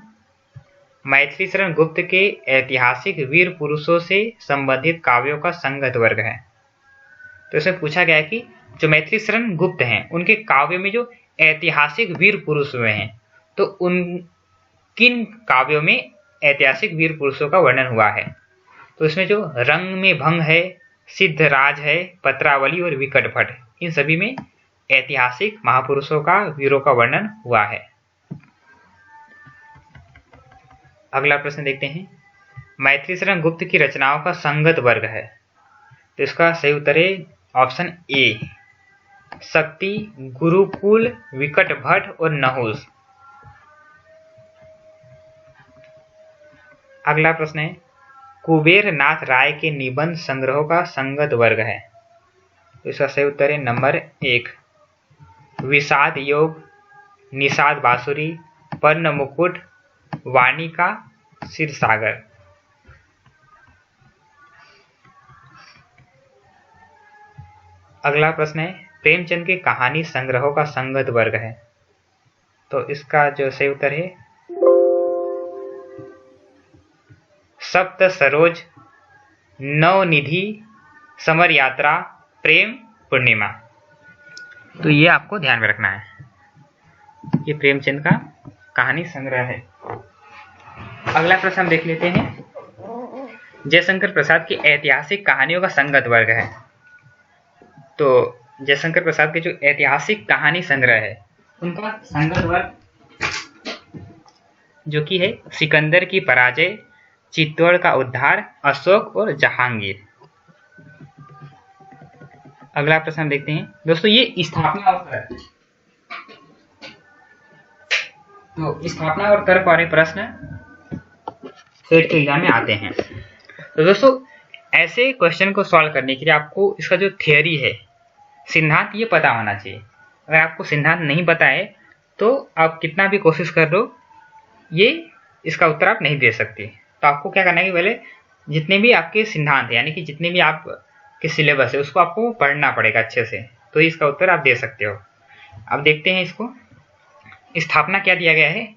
Speaker 1: मैथिली शरण गुप्त के ऐतिहासिक वीर पुरुषों से संबंधित काव्यों का संगत वर्ग है। तो इसमें पूछा गया है कि जो मैथिली शरण गुप्त हैं उनके काव्य में जो ऐतिहासिक वीर पुरुष हुए हैं तो उन किन काव्यों में ऐतिहासिक वीर पुरुषों का वर्णन हुआ है। तो इसमें जो रंग में भंग है, सिद्धराज है, पत्रावली और विकट भट, इन सभी में ऐतिहासिक महापुरुषों का, वीरों का वर्णन हुआ है। अगला प्रश्न देखते हैं, मैथिली शरण गुप्त की रचनाओं का संगत वर्ग है। तो इसका सही उत्तर है ऑप्शन ए, शक्ति, गुरुकुल, विकट भट और नहुस। अगला प्रश्न है, कुबेर नाथ राय के निबंध संग्रहों का संगत वर्ग है। तो इसका सही उत्तर है नंबर 1, विषाद योग, निषाद बांसुरी, पर्ण मुकुट, वाणी का क्षीरसागर। अगला प्रश्न है, प्रेमचंद के कहानी संग्रहों का संगत वर्ग है। तो इसका जो सही उत्तर है सप्त सरोज, नवनिधि, समर यात्रा, प्रेम पूर्णिमा। तो ये आपको ध्यान में रखना है, ये प्रेमचंद का कहानी संग्रह है। अगला प्रश्न हम देख लेते हैं, जयशंकर प्रसाद की ऐतिहासिक कहानियों का संगत वर्ग है। तो जयशंकर प्रसाद के जो ऐतिहासिक कहानी संग्रह है उनका संगत वर्ग जो कि है सिकंदर की पराजय, चित्तौड़ का उद्धार, अशोक और जहांगीर। अगला प्रश्न हम देखते हैं, दोस्तों ये स्थापना और तर्क। तो स्थापना और तर्क वाले प्रश्न सेट के एग्जाम में आते हैं। तो दोस्तों ऐसे क्वेश्चन को सॉल्व करने के लिए आपको इसका जो थियरी है, सिद्धांत, ये पता होना चाहिए। अगर आपको सिद्धांत नहीं पता है तो आप कितना भी कोशिश कर लो, ये इसका उत्तर आप नहीं दे सकते। तो आपको क्या करना है कि पहले जितने भी आपके सिद्धांत है, यानी कि जितने भी आपके सिलेबस है, उसको आपको पढ़ना पड़ेगा अच्छे से, तो इसका उत्तर आप दे सकते हो। अब देखते हैं इसको, स्थापना क्या दिया गया है,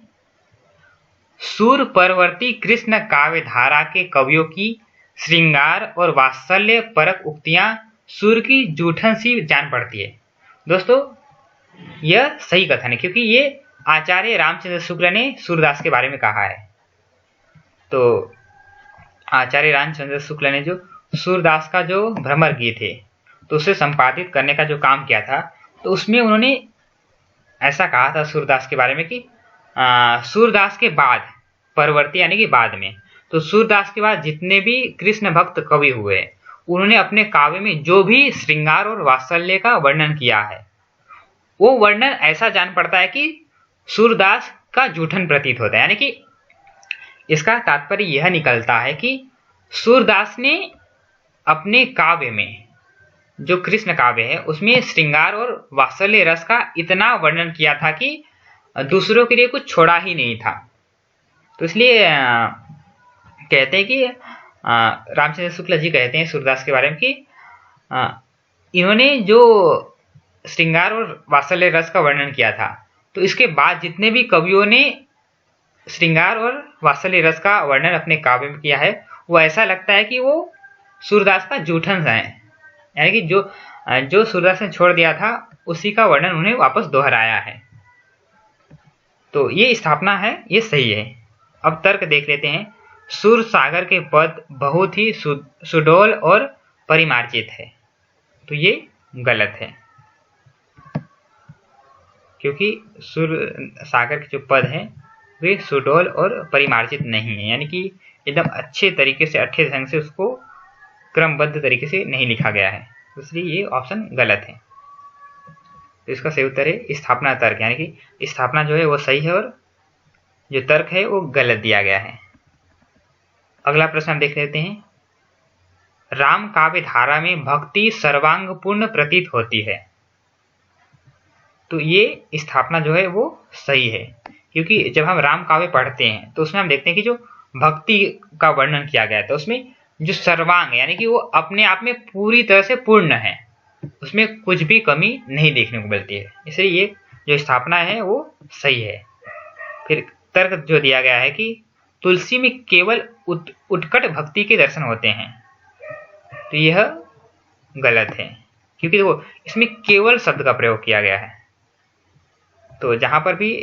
Speaker 1: सूर परवर्ती कृष्ण काव्य धारा के कवियों की श्रृंगार और वात्सल्य परक उक्तियां सूर की जूठन सी जान पड़ती है। दोस्तों यह सही कथन है क्योंकि ये आचार्य रामचंद्र शुक्ल ने सूरदास के बारे में कहा है। तो आचार्य रामचंद्र शुक्ल ने जो सूरदास का जो भ्रमर गीत है तो उसे संपादित करने का जो काम किया था, तो उसमें उन्होंने ऐसा कहा था सूरदास के बारे में कि सूरदास के बाद, परवर्ती यानी कि बाद में, तो सूरदास के बाद जितने भी कृष्ण भक्त कवि हुए उन्होंने अपने काव्य में जो भी श्रृंगार और वात्सल्य का वर्णन किया है वो वर्णन ऐसा जान पड़ता है कि सूरदास का जूठन प्रतीत होता है। यानी कि इसका तात्पर्य यह निकलता है कि सूरदास ने अपने काव्य में, जो कृष्ण काव्य है, उसमें श्रृंगार और वात्सल्य रस का इतना वर्णन किया था कि दूसरों के लिए कुछ छोड़ा ही नहीं था। तो इसलिए कहते हैं कि रामचंद्र शुक्ल जी कहते हैं सूरदास के बारे में कि इन्होंने जो श्रृंगार और वात्सल्य रस का वर्णन किया था, तो इसके बाद जितने भी कवियों ने श्रृंगार और वात्सल्य रस का वर्णन अपने काव्य में किया है, वो ऐसा लगता है कि वो सूरदास का जूठन है। यानी कि जो सूर्यदास ने छोड़ दिया था उसी का वर्णन उन्हें वापस दोहराया है। तो ये स्थापना है, ये सही है। अब तर्क देख लेते हैं। सुर सागर के पद बहुत ही सुडौल और परिमार्जित है, तो ये गलत है, क्योंकि सुर सागर के जो पद हैं वे सुडौल और परिमार्जित नहीं है, यानी कि एकदम अच्छे तरीके से, अच्छे ढंग से उसको क्रमबद्ध तरीके से नहीं लिखा गया है, इसलिए ये ऑप्शन गलत है। तो इसका सही उत्तर है स्थापना तर्क, यानी कि स्थापना जो है वो सही है और जो तर्क है वो गलत दिया गया है। अगला प्रश्न हम देख लेते हैं। राम काव्य धारा में भक्ति सर्वांगपूर्ण प्रतीत होती है, तो ये स्थापना जो है वो सही है, क्योंकि जब हम राम काव्य पढ़ते हैं तो उसमें हम देखते हैं कि जो भक्ति का वर्णन किया गया है तो उसमें जो सर्वांग यानी कि वो अपने आप में पूरी तरह से पूर्ण है, उसमें कुछ भी कमी नहीं देखने को मिलती है, इसलिए ये जो स्थापना है वो सही है। फिर तर्क जो दिया गया है कि तुलसी में केवल उत्कट भक्ति के दर्शन होते हैं, तो यह गलत है, क्योंकि देखो इसमें केवल शब्द का प्रयोग किया गया है। तो जहां पर भी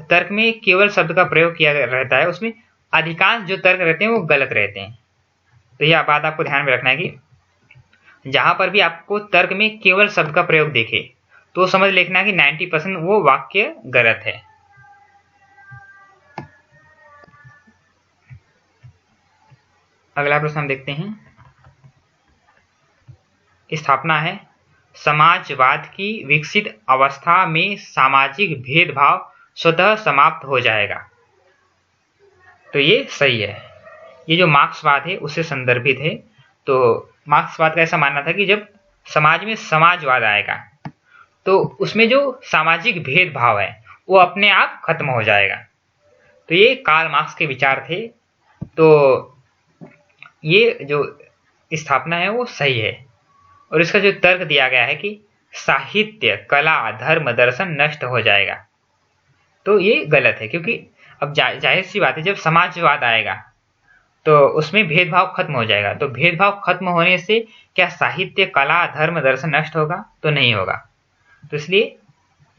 Speaker 1: तर्क में केवल शब्द का प्रयोग किया रहता है उसमें अधिकांश जो तर्क रहते हैं वो गलत रहते हैं। तो यह बात आपको ध्यान में रखना है कि जहां पर भी आपको तर्क में केवल शब्द का प्रयोग देखे तो समझ लेना कि 90% वो वाक्य गलत है। अगला प्रश्न हम देखते हैं। स्थापना है समाजवाद की विकसित अवस्था में सामाजिक भेदभाव स्वतः समाप्त हो जाएगा, तो ये सही है। ये जो मार्क्सवाद है उससे संदर्भित है। तो मार्क्सवाद का ऐसा मानना था कि जब समाज में समाजवाद आएगा तो उसमें जो सामाजिक भेदभाव है वो अपने आप खत्म हो जाएगा। तो ये कार्ल मार्क्स के विचार थे। तो ये जो स्थापना है वो सही है। और इसका जो तर्क दिया गया है कि साहित्य, कला, धर्म, दर्शन नष्ट हो जाएगा, तो ये गलत है, क्योंकि अब जाहिर सी बात है जब समाजवाद आएगा तो उसमें भेदभाव खत्म हो जाएगा। तो भेदभाव खत्म होने से क्या साहित्य, कला, धर्म, दर्शन नष्ट होगा? तो नहीं होगा। तो इसलिए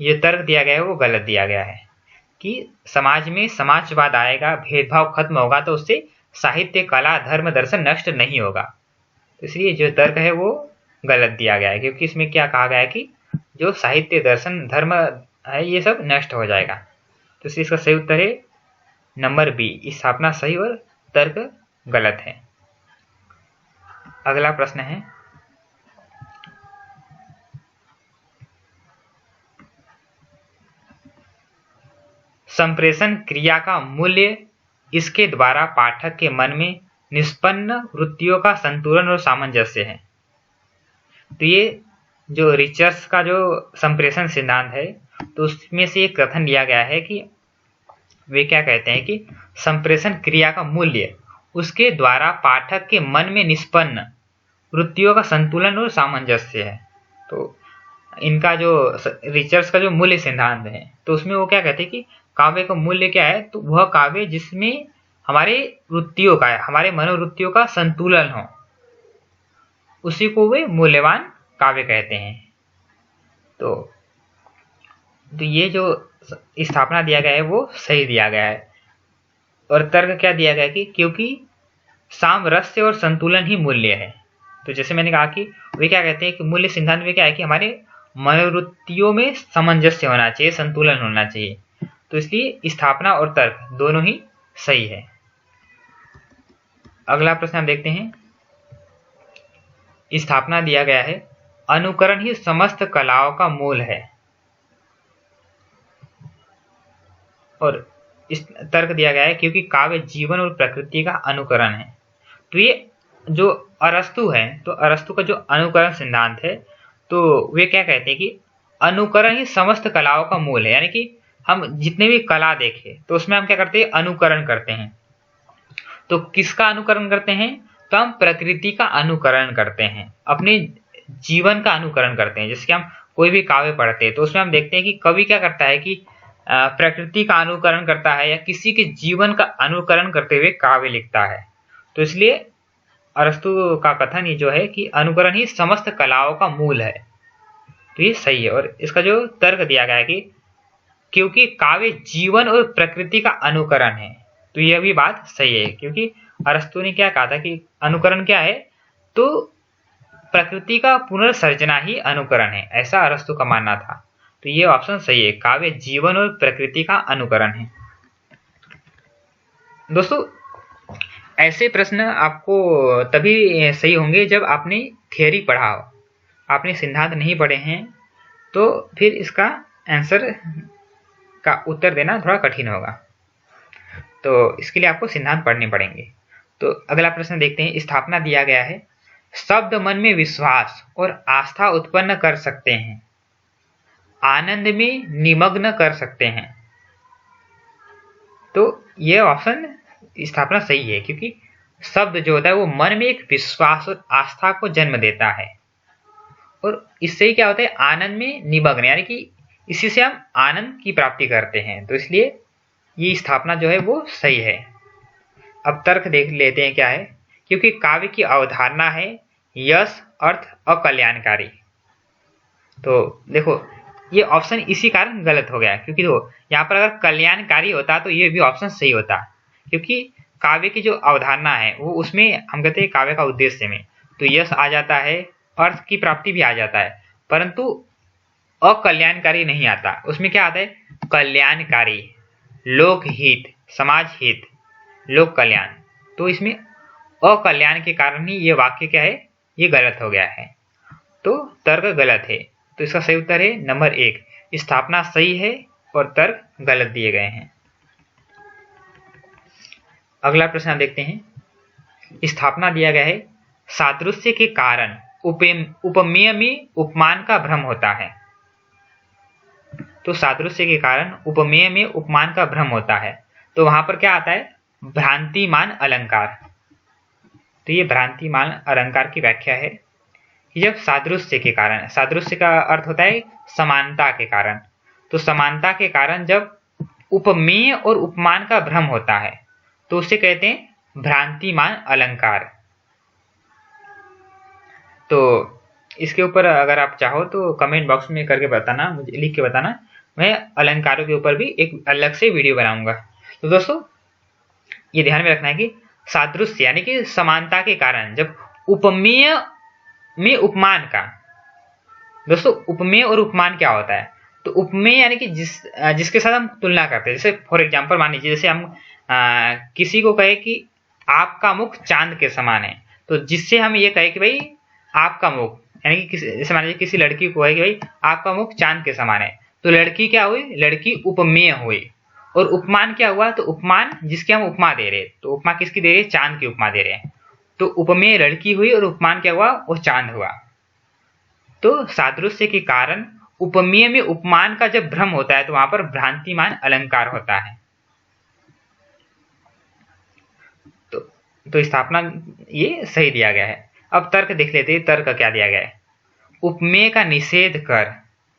Speaker 1: ये तर्क दिया गया है वो गलत दिया गया है कि समाज में समाजवाद आएगा, भेदभाव खत्म होगा, तो उससे साहित्य, कला, धर्म, दर्शन नष्ट नहीं होगा। तो इसलिए जो तर्क है वो गलत दिया गया है, क्योंकि इसमें क्या कहा गया है कि जो साहित्य, दर्शन, धर्म है ये सब नष्ट हो जाएगा। तो इसलिए इसका सही उत्तर है नंबर बी, स्थापना सही और तर्क गलत है। अगला प्रश्न है संप्रेषण क्रिया का मूल्य इसके द्वारा पाठक के मन में निष्पन्न वृत्तियों का संतुलन और सामंजस्य है। तो ये जो रिचर्स का जो संप्रेषण सिद्धांत है तो उसमें से एक कथन लिया गया है कि वे क्या कहते हैं कि संप्रेषण क्रिया का मूल्य उसके द्वारा पाठक के मन में निष्पन्न वृत्तियों का संतुलन और सामंजस्य है। तो इनका जो रिचर्स का जो मूल्य सिद्धांत है तो उसमें वो क्या कहते हैं कि काव्य का मूल्य क्या है? तो वह काव्य जिसमें हमारे वृत्तियों का, हमारे मनोवृत्तियों का संतुलन हो, उसी को वे मूल्यवान काव्य कहते हैं। तो ये जो स्थापना दिया गया है वो सही दिया गया है। और तर्क क्या दिया गया है कि क्योंकि सामरस्य और संतुलन ही मूल्य है। तो जैसे मैंने कहा कि वे क्या कहते हैं कि मूल्य सिद्धांत में क्या है कि हमारे मनोवृत्तियों में सामंजस्य होना चाहिए, संतुलन होना चाहिए। तो इसलिए स्थापना और तर्क दोनों ही सही है। अगला प्रश्न हम देखते हैं। स्थापना दिया गया है अनुकरण ही समस्त कलाओं का मूल है, और इस तर्क दिया गया है क्योंकि काव्य जीवन और प्रकृति का अनुकरण है। तो ये जो अरस्तु है, तो अरस्तु का जो अनुकरण सिद्धांत है तो वे क्या कहते हैं कि अनुकरण ही समस्त कलाओं का मूल है, यानी कि हम जितने भी कला देखें तो उसमें हम क्या करते हैं? अनुकरण करते हैं। तो किसका अनुकरण करते हैं? तो हम प्रकृति का अनुकरण करते हैं, अपने जीवन का अनुकरण करते हैं। जैसे कि हम कोई भी काव्य पढ़ते हैं तो उसमें हम देखते हैं कि कवि क्या करता है कि प्रकृति का अनुकरण करता है या किसी के जीवन का अनुकरण करते हुए काव्य लिखता है। तो इसलिए अरस्तु का कथन ये जो है कि अनुकरण ही समस्त कलाओं का मूल है, तो ये सही है। और इसका जो तर्क दिया गया है कि क्योंकि काव्य जीवन और प्रकृति का अनुकरण है, तो यह भी बात सही है, क्योंकि अरस्तु ने क्या कहा था कि अनुकरण क्या है, तो प्रकृति का पुनर्सर्जना ही अनुकरण है, ऐसा अरस्तु का मानना था। तो ये ऑप्शन सही है, काव्य जीवन और प्रकृति का अनुकरण है। दोस्तों ऐसे प्रश्न आपको तभी सही होंगे जब आपने थियरी पढ़ा हो, आपने सिद्धांत नहीं पढ़े हैं तो फिर इसका आंसर का उत्तर देना थोड़ा कठिन होगा, तो इसके लिए आपको सिद्धांत पढ़ने पड़ेंगे। तो अगला प्रश्न देखते हैं। स्थापना दिया गया है, शब्द मन में विश्वास और आस्था उत्पन्न कर सकते हैं, आनंद में निमग्न कर सकते हैं। तो यह ऑप्शन स्थापना सही है, क्योंकि शब्द जो होता है वो मन में एक विश्वास और आस्था को जन्म देता है, और इससे ही क्या होता है, आनंद में निमग्न, यानी कि इसी से हम आनंद की प्राप्ति करते हैं। तो इसलिए ये स्थापना जो है वो सही है। अब तर्क देख लेते हैं क्या है। क्योंकि काव्य की अवधारणा है यश अर्थ अकल्याणकारी। तो देखो ये ऑप्शन इसी कारण गलत हो गया, क्योंकि देखो यहाँ पर अगर कल्याणकारी होता तो ये भी ऑप्शन सही होता, क्योंकि काव्य की जो अवधारणा है वो उसमें हम कहते हैं काव्य का उद्देश्य में तो यश आ जाता है, अर्थ की प्राप्ति भी आ जाता है, परंतु अकल्याणकारी नहीं आता। उसमें क्या आता है, कल्याणकारी, लोकहित, समाज हित, लोक कल्याण। तो इसमें अकल्याण के कारण ही ये वाक्य क्या है, ये गलत हो गया है, तो तर्क गलत है। तो इसका सही उत्तर है नंबर 1, स्थापना सही है और तर्क गलत दिए गए हैं। अगला प्रश्न आप देखते हैं। स्थापना दिया गया है, सादृश्य के कारण उपमेय में उपमान का भ्रम होता है। तो सादृश्य के कारण उपमेय में उपमान का भ्रम होता है, तो वहां पर क्या आता है, भ्रांतिमान अलंकार। तो ये भ्रांतिमान अलंकार की व्याख्या है कि जब सादृश्य के कारण, सादृश्य का अर्थ होता है समानता के कारण, तो समानता के कारण जब उपमेय और उपमान का भ्रम होता है तो उसे कहते हैं भ्रांतिमान अलंकार। तो इसके ऊपर अगर आप चाहो तो कमेंट बॉक्स में करके बताना, मुझे लिख के बताना, मैं अलंकारों के ऊपर भी एक अलग से वीडियो बनाऊंगा। तो दोस्तों ये ध्यान में रखना है कि सादृश्य यानी कि समानता के कारण जब उपमेय में उपमान का, दोस्तों उपमेय और उपमान क्या होता है, तो उपमेय यानी कि जिसके साथ हम तुलना करते हैं। जैसे फॉर एग्जांपल मान लीजिए, जैसे हम किसी को कहे कि आपका मुख चांद के समान है, तो जिससे हम ये कहे कि भाई आपका मुख, यानी कि जैसे मान लीजिए किसी लड़की को कहे कि भाई आपका मुख चांद के समान है, तो लड़की क्या हुई, लड़की उपमेय हुई। और उपमान क्या हुआ, तो उपमान जिसके हम उपमा दे रहे, तो उपमा किसकी दे रहे, चांद की उपमा दे रहे हैं, तो उपमेय लड़की हुई और उपमान क्या हुआ, वो चांद हुआ। तो सादृश्य के कारण उपमेय में उपमान का जब भ्रम होता है तो वहां पर भ्रांतिमान अलंकार होता है। तो स्थापना ये सही दिया गया है। अब तर्क देख लेते हैं, तर्क क्या दिया गया है। उपमेय का निषेध कर,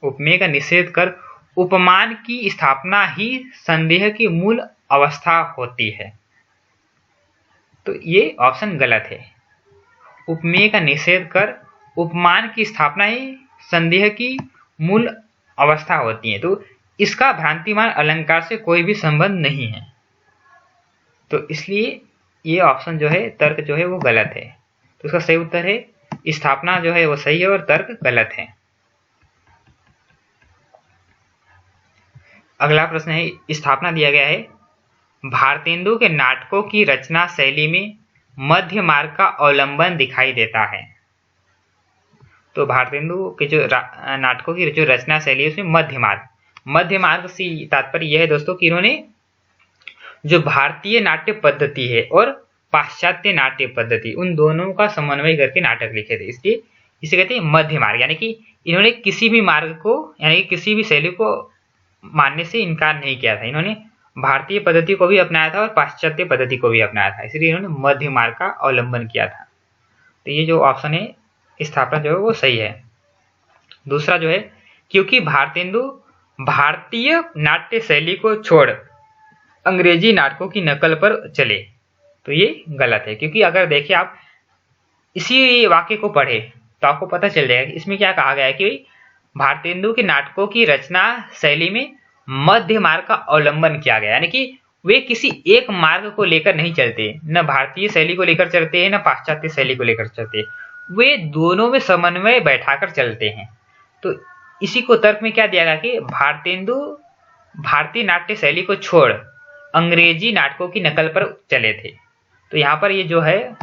Speaker 1: उपमेय का निषेध कर उपमान की स्थापना ही संदेह की मूल अवस्था होती है। तो ये ऑप्शन गलत है। उपमेय का निषेध कर उपमान की स्थापना ही संदेह की मूल अवस्था होती है, तो इसका भ्रांतिमान अलंकार से कोई भी संबंध नहीं है। तो इसलिए ये ऑप्शन जो है, तर्क जो है वो गलत है। तो इसका सही उत्तर है स्थापना जो है वो सही है और तर्क गलत है। अगला प्रश्न है, स्थापना दिया गया है, भारतेंदु के नाटकों की रचना शैली में मध्य मार्ग का अवलंबन दिखाई देता है। तो भारतेंदु के जो नाटकों की जो रचना शैली है उसमें मध्य मार्ग से तात्पर्य यह है दोस्तों कि इन्होंने जो भारतीय नाट्य पद्धति है और पाश्चात्य नाट्य पद्धति, उन दोनों का समन्वय करके नाटक लिखे थे, इसलिए इसे कहते हैं मध्य मार्ग। यानी कि इन्होंने किसी भी मार्ग को, यानी कि किसी भी शैली को मानने से इनकार नहीं किया था। इन्होंने भारतीय पद्धति को भी अपनाया था और पाश्चात्य पद्धति को भी अपनाया था, इसलिए इन्होंने मध्य मार्ग का अवलंबन किया था। तो ये जो ऑप्शन है स्थापना जो है वो सही है। दूसरा जो है, क्योंकि भारतेंदु भारतीय नाट्य शैली को छोड़ अंग्रेजी नाटकों की नकल पर चले, तो ये गलत है। क्योंकि अगर देखिए आप इसी वाक्य को पढ़े तो आपको पता चल जाएगा कि इसमें क्या कहा गया है कि भाई भारतेंदु के नाटकों की रचना शैली में मध्य मार्ग का अवलंबन किया गया, यानी कि वे किसी एक मार्ग को लेकर नहीं चलते, न भारतीय शैली को लेकर चलते हैं न पाश्चात्य शैली को लेकर चलते, वे दोनों में समन्वय बैठाकर चलते हैं। तो इसी को तर्क में क्या दिया गया कि भारतेंदु भारतीय नाट्य शैली को छोड़ अंग्रेजी नाटकों की नकल पर चले थे। तो यहाँ पर ये जो है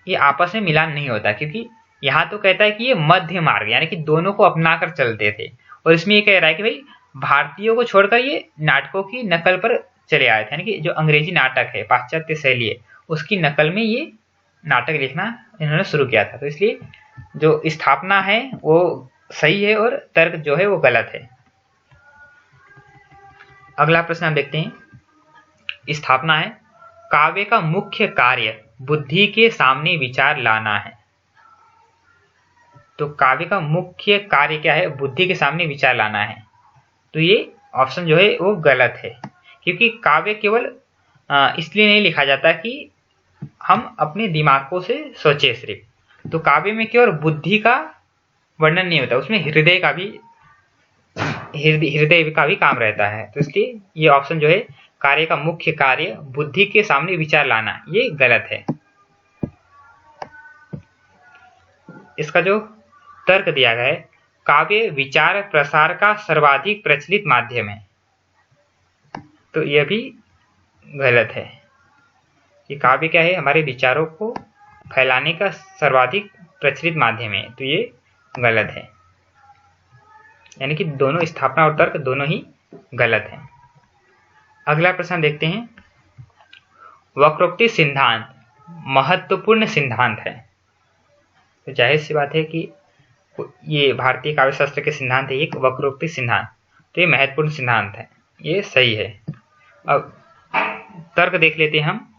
Speaker 1: ये आपस में मिलान नहीं होता, क्योंकि यहाँ तो कहता है कि ये मध्य मार्ग यानी कि दोनों को अपनाकर चलते थे, और इसमें ये कह रहा है कि भाई भारतीयों को छोड़कर ये नाटकों की नकल पर चले आए थे, यानी कि जो अंग्रेजी नाटक है पाश्चात्य शैली है उसकी नकल में ये नाटक लिखना इन्होंने शुरू किया था। तो इसलिए जो स्थापना है वो सही है और तर्क जो है वो गलत है। अगला प्रश्न हम देखते हैं। स्थापना है, काव्य का मुख्य कार्य बुद्धि के सामने विचार लाना है। तो काव्य का मुख्य कार्य क्या है? बुद्धि के सामने विचार लाना है। तो ये ऑप्शन जो है वो गलत है, क्योंकि काव्य केवल इसलिए नहीं लिखा जाता कि हम अपने दिमागों से सोचे सिर्फ। तो काव्य में केवल बुद्धि का वर्णन नहीं होता, उसमें हृदय का भी काम रहता है। तो इसलिए ये ऑप्शन जो है कार्य का मुख्य कार्य बुद्धि के सामने विचार लाना, ये गलत है। इसका जो तर्क दिया गया है, काव्य विचार प्रसार का सर्वाधिक प्रचलित माध्यम है। तो यह भी गलत है कि काव्य क्या है, हमारे विचारों को फैलाने का सर्वाधिक प्रचलित माध्यम है। तो ये गलत है, यानी कि दोनों स्थापना और तर्क दोनों ही गलत हैं। अगला प्रश्न देखते हैं। वक्रोक्ति सिद्धांत महत्वपूर्ण सिद्धांत है। तो जाहिर सी बात है कि ये भारतीय काव्य शास्त्र के सिद्धांत है एक वक्रोक्ति सिद्धांत, तो ये महत्वपूर्ण सिद्धांत है, ये सही है। अब तर्क देख लेते हैं हम।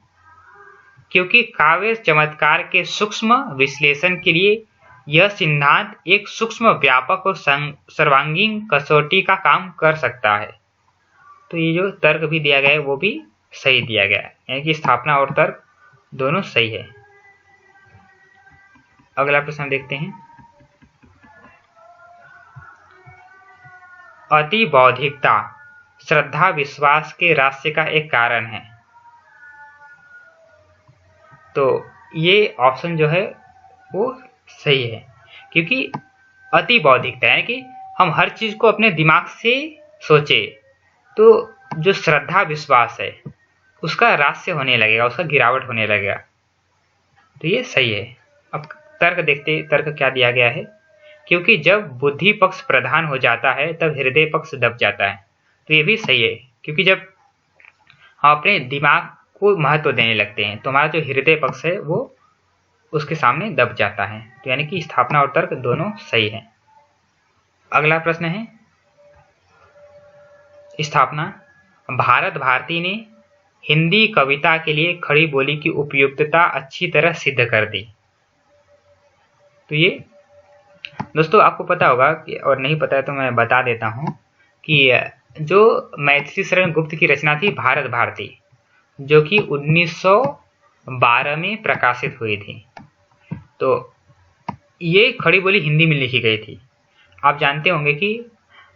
Speaker 1: क्योंकि काव्य चमत्कार के सूक्ष्म विश्लेषण के लिए यह सिद्धांत एक सूक्ष्म व्यापक और सर्वांगीण कसौटी का काम कर सकता है। तो ये जो तर्क भी दिया गया है वो भी सही दिया गया है, यानी कि स्थापना और तर्क दोनों सही है। अगला प्रश्न देखते हैं। अति बौद्धिकता श्रद्धा विश्वास के रास्ते का एक कारण है। तो ये ऑप्शन जो है वो सही है, क्योंकि अति बौद्धिकता यानी कि हम हर चीज को अपने दिमाग से सोचे तो जो श्रद्धा विश्वास है उसका रास्ते होने लगेगा, उसका गिरावट होने लगेगा। तो ये सही है। अब तर्क देखते, तर्क क्या दिया गया है। क्योंकि जब बुद्धि पक्ष प्रधान हो जाता है तब हृदय पक्ष दब जाता है। तो ये भी सही है, क्योंकि जब हम अपने दिमाग को महत्व देने लगते हैं तो हमारा जो हृदय पक्ष है वो उसके सामने दब जाता है। तो यानी कि स्थापना और तर्क दोनों सही है। अगला प्रश्न है। स्थापना, भारत भारती ने हिंदी कविता के लिए खड़ी बोली की उपयुक्तता अच्छी तरह सिद्ध कर दी। तो ये दोस्तों आपको पता होगा कि, और नहीं पता है तो मैं बता देता हूं कि जो मैथिली शरण गुप्त की रचना थी भारत भारती, जो कि 1912 में प्रकाशित हुई थी, तो ये खड़ी बोली हिंदी में लिखी गई थी। आप जानते होंगे कि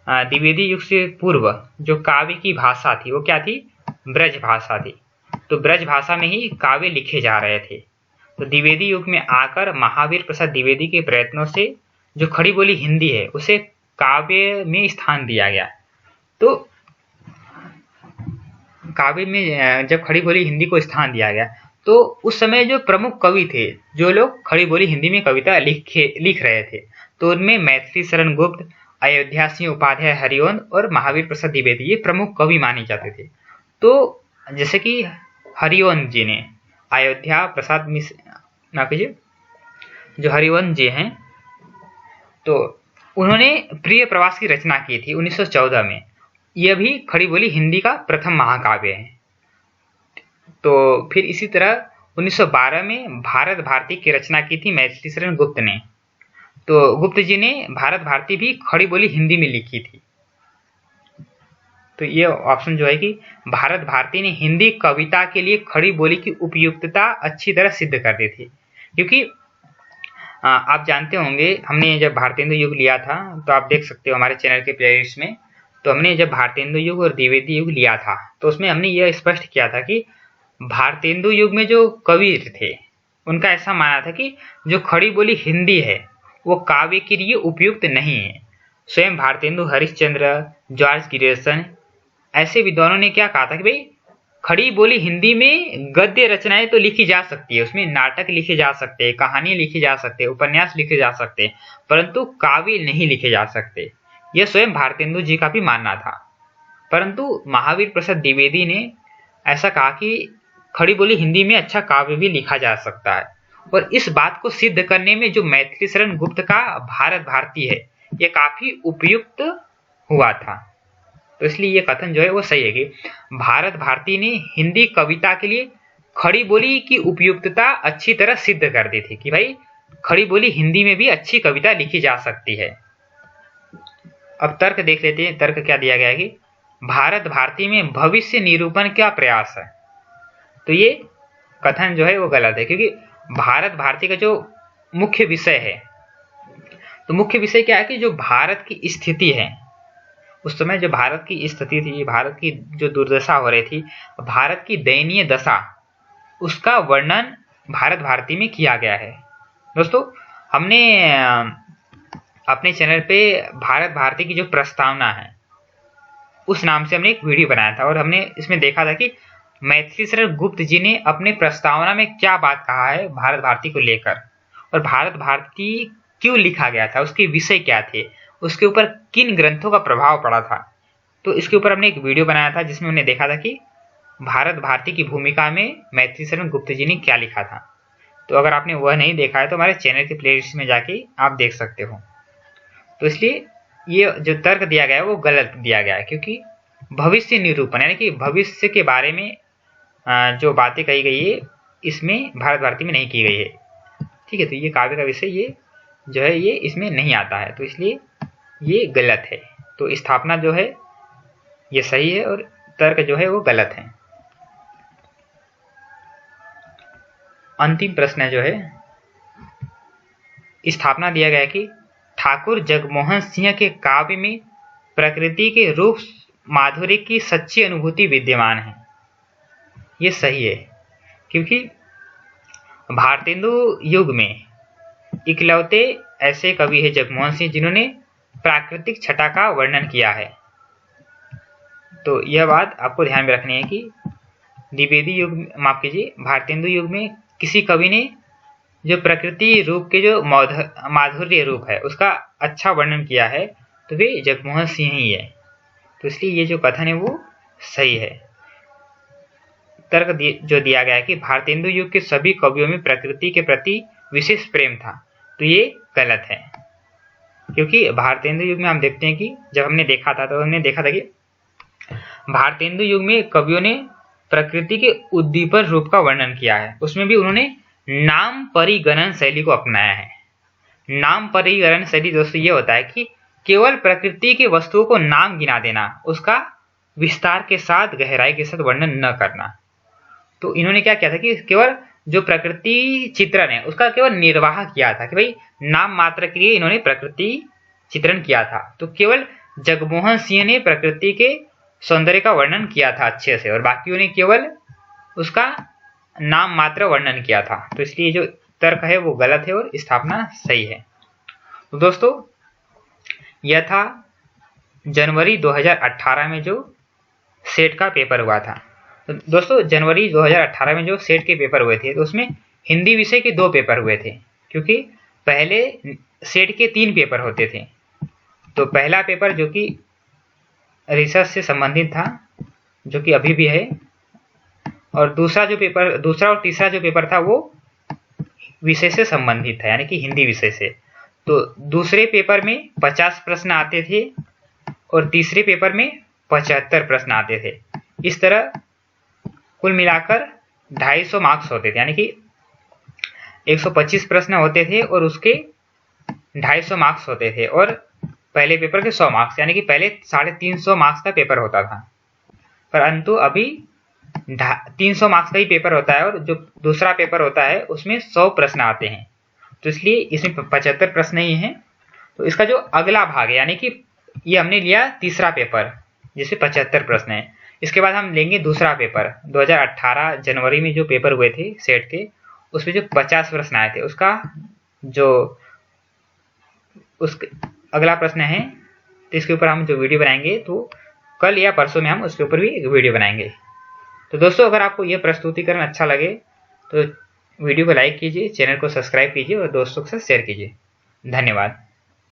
Speaker 1: द्विवेदी युग से पूर्व जो काव्य की भाषा थी वो क्या थी? ब्रज भाषा थी। तो ब्रज भाषा में ही काव्य लिखे जा रहे थे। तो द्विवेदी युग में आकर महावीर प्रसाद द्विवेदी के प्रयत्नों से जो खड़ी बोली हिंदी है उसे काव्य में स्थान दिया गया। तो काव्य में जब खड़ी बोली हिंदी को स्थान दिया गया तो उस समय जो प्रमुख कवि थे, जो लोग खड़ी बोली हिंदी में कविता लिख रहे थे, तो उनमें मैथिली शरण गुप्त, अयोध्या सिंह उपाध्याय हरिवंश और महावीर प्रसाद द्विवेदी ये प्रमुख कवि माने जाते थे। तो जैसे कि हरिवंश जी ने अयोध्या प्रसाद जो हरिवंश जी हैं, तो उन्होंने प्रिय प्रवास की रचना की थी 1914 में। यह भी खड़ी बोली हिंदी का प्रथम महाकाव्य है। तो फिर इसी तरह 1912 में भारत भारती की रचना की थी मैथिली शरण गुप्त ने। तो गुप्त जी ने भारत भारती भी खड़ी बोली हिंदी में लिखी थी। तो ये ऑप्शन जो है कि भारत भारती ने हिंदी कविता के लिए खड़ी बोली की उपयुक्तता अच्छी तरह सिद्ध कर दी थी, क्योंकि आप जानते होंगे हमने जब भारतेंदु युग लिया था, तो आप देख सकते हो हमारे चैनल के प्लेलिस्ट में, तो हमने जब भारतेंदु युग और द्विवेदी युग लिया था तो उसमें हमने यह स्पष्ट किया था कि भारतेंदु युग में जो कवि थे उनका ऐसा मानना था कि जो खड़ी बोली हिंदी है वो काव्य के लिए उपयुक्त नहीं है। स्वयं भारतेंदु हरिश्चंद्र, जॉर्ज ग्रियर्सन ऐसे विद्वानों ने क्या कहा था कि भाई खड़ी बोली हिंदी में गद्य रचनाएं तो लिखी जा सकती है, उसमें नाटक लिखे जा सकते हैं, कहानी लिखी जा सकते हैं, उपन्यास लिखे जा सकते हैं, परंतु काव्य नहीं लिखे जा सकते। यह स्वयं भारतेंदु जी का भी मानना था। परंतु महावीर प्रसाद द्विवेदी ने ऐसा कहा कि खड़ी बोली हिंदी में अच्छा काव्य भी लिखा जा सकता है, और इस बात को सिद्ध करने में जो मैथिली शरण गुप्त का भारत भारती है यह काफी उपयुक्त हुआ था। तो इसलिए ये कथन जो है वो सही है कि भारत भारती ने हिंदी कविता के लिए खड़ी बोली की उपयुक्तता अच्छी तरह सिद्ध कर दी थी कि भाई खड़ी बोली हिंदी में भी अच्छी कविता लिखी जा सकती है। अब तर्क देख लेते हैं। तर्क क्या दिया गया है कि भारत भारती में भविष्य निरूपण का प्रयास है। तो ये कथन जो है वो गलत है, क्योंकि भारत भारती का जो मुख्य विषय है, तो मुख्य विषय क्या है कि जो भारत की स्थिति है उस समय, जो भारत की स्थिति थी, भारत की जो दुर्दशा हो रही थी, भारत की दयनीय दशा, उसका वर्णन भारत भारती में किया गया है। दोस्तों हमने अपने चैनल पे भारत भारती की जो प्रस्तावना है उस नाम से हमने एक वीडियो बनाया था, और हमने इसमें देखा था कि मैथिली शरण गुप्त जी ने अपने प्रस्तावना में क्या बात कहा है भारत भारती को लेकर, और भारत भारती क्यों लिखा गया था, उसके विषय क्या थे, उसके ऊपर किन ग्रंथों का प्रभाव पड़ा था। तो इसके ऊपर हमने एक वीडियो बनाया था जिसमें हमने देखा था कि भारत भारती की भूमिका में मैथिली शरण गुप्त जी ने क्या लिखा था। तो अगर आपने वह नहीं देखा है तो हमारे चैनल के प्लेलिस्ट में जाके आप देख सकते हो। तो इसलिए ये जो तर्क दिया गया है वो गलत दिया गया है, क्योंकि भविष्य निरूपण यानी कि भविष्य के बारे में जो बातें कही गई है इसमें भारत भारती में नहीं की गई है। ठीक है, तो ये काव्य का विषय ये जो है ये इसमें नहीं आता है, तो इसलिए ये गलत है। तो स्थापना जो है ये सही है और तर्क जो है वो गलत है। अंतिम प्रश्न जो है, स्थापना दिया गया है कि ठाकुर जगमोहन सिंह के काव्य में प्रकृति के रूप माधुर्य की सच्ची अनुभूति विद्यमान है। ये सही है, क्योंकि भारतेंदु युग में इकलौते ऐसे कवि है जगमोहन सिंह जिन्होंने प्राकृतिक छटा का वर्णन किया है। तो यह बात आपको ध्यान में रखनी है कि द्विवेदी युग, माफ कीजिए, भारतेंदु युग में किसी कवि ने जो प्रकृति रूप के जो माधुर्य रूप है उसका अच्छा वर्णन किया है तो वे जगमोहन सिंह ही है। तो इसलिए ये जो कथन है वो सही है। तर्क जो दिया गया है कि भारतेंदु युग के सभी कवियों में प्रकृति के प्रति विशेष प्रेम था, तो ये गलत है, क्योंकि भारतेंदु युग में हम देखते हैं कि जब हमने देखा था तो हमने देखा था कि भारतेंदु युग में कवियों ने प्रकृति के उद्दीपन रूप का वर्णन किया है। उसमें भी उन्होंने नाम परिगणन शैली को अपनाया है। नाम परिगणन शैली दोस्तों ये होता है कि केवल प्रकृति के वस्तुओं को नाम गिना देना, उसका विस्तार के साथ गहराई के साथ वर्णन न करना। तो इन्होंने क्या किया था कि केवल जो प्रकृति चित्रण है उसका केवल निर्वाह किया था कि भाई नाम मात्र के लिए इन्होंने प्रकृति चित्रण किया था। तो केवल जगमोहन सिंह ने प्रकृति के सौंदर्य का वर्णन किया था अच्छे से, और बाकियों ने केवल उसका नाम मात्र वर्णन किया था। तो इसलिए जो तर्क है वो गलत है और स्थापना सही है। तो दोस्तों यह था जनवरी 2018 में जो सेट का पेपर हुआ था। तो दोस्तों जनवरी 2018 में जो सेट के पेपर हुए थे तो उसमें हिंदी विषय के 2 पेपर हुए थे, क्योंकि पहले सेट के 3 पेपर होते थे। तो पहला पेपर जो कि रिसर्च से संबंधित था, जो कि अभी भी है, और दूसरा और तीसरा जो पेपर था वो विषय से संबंधित था, यानी कि हिंदी विषय से। तो दूसरे पेपर में 50 प्रश्न आते थे और तीसरे पेपर में 75 प्रश्न आते थे। इस तरह कुल मिलाकर 250 मार्क्स होते थे, यानी कि 125 प्रश्न होते थे और उसके 250 मार्क्स होते थे, और पहले पेपर के 100 मार्क्स, यानी कि पहले 350 मार्क्स का पेपर होता था, परंतु अभी 300 मार्क्स का ही पेपर होता है, और जो दूसरा पेपर होता है उसमें 100 प्रश्न आते हैं। तो इसलिए इसमें 75 प्रश्न ही हैं। तो इसका जो अगला भाग है, यानी कि ये हमने लिया तीसरा पेपर जिसमें 75 प्रश्न है, इसके बाद हम लेंगे दूसरा पेपर 2018 जनवरी में जो पेपर हुए थे सेट के, उसमें जो 50 प्रश्न आए थे उसका जो उस अगला प्रश्न है, तो इसके ऊपर हम जो वीडियो बनाएंगे तो कल या परसों में हम उसके ऊपर भी एक वीडियो बनाएंगे। तो दोस्तों अगर आपको यह प्रस्तुतिकरण अच्छा लगे तो वीडियो को लाइक कीजिए, चैनल को सब्सक्राइब कीजिए और दोस्तों के साथ शेयर कीजिए। धन्यवाद।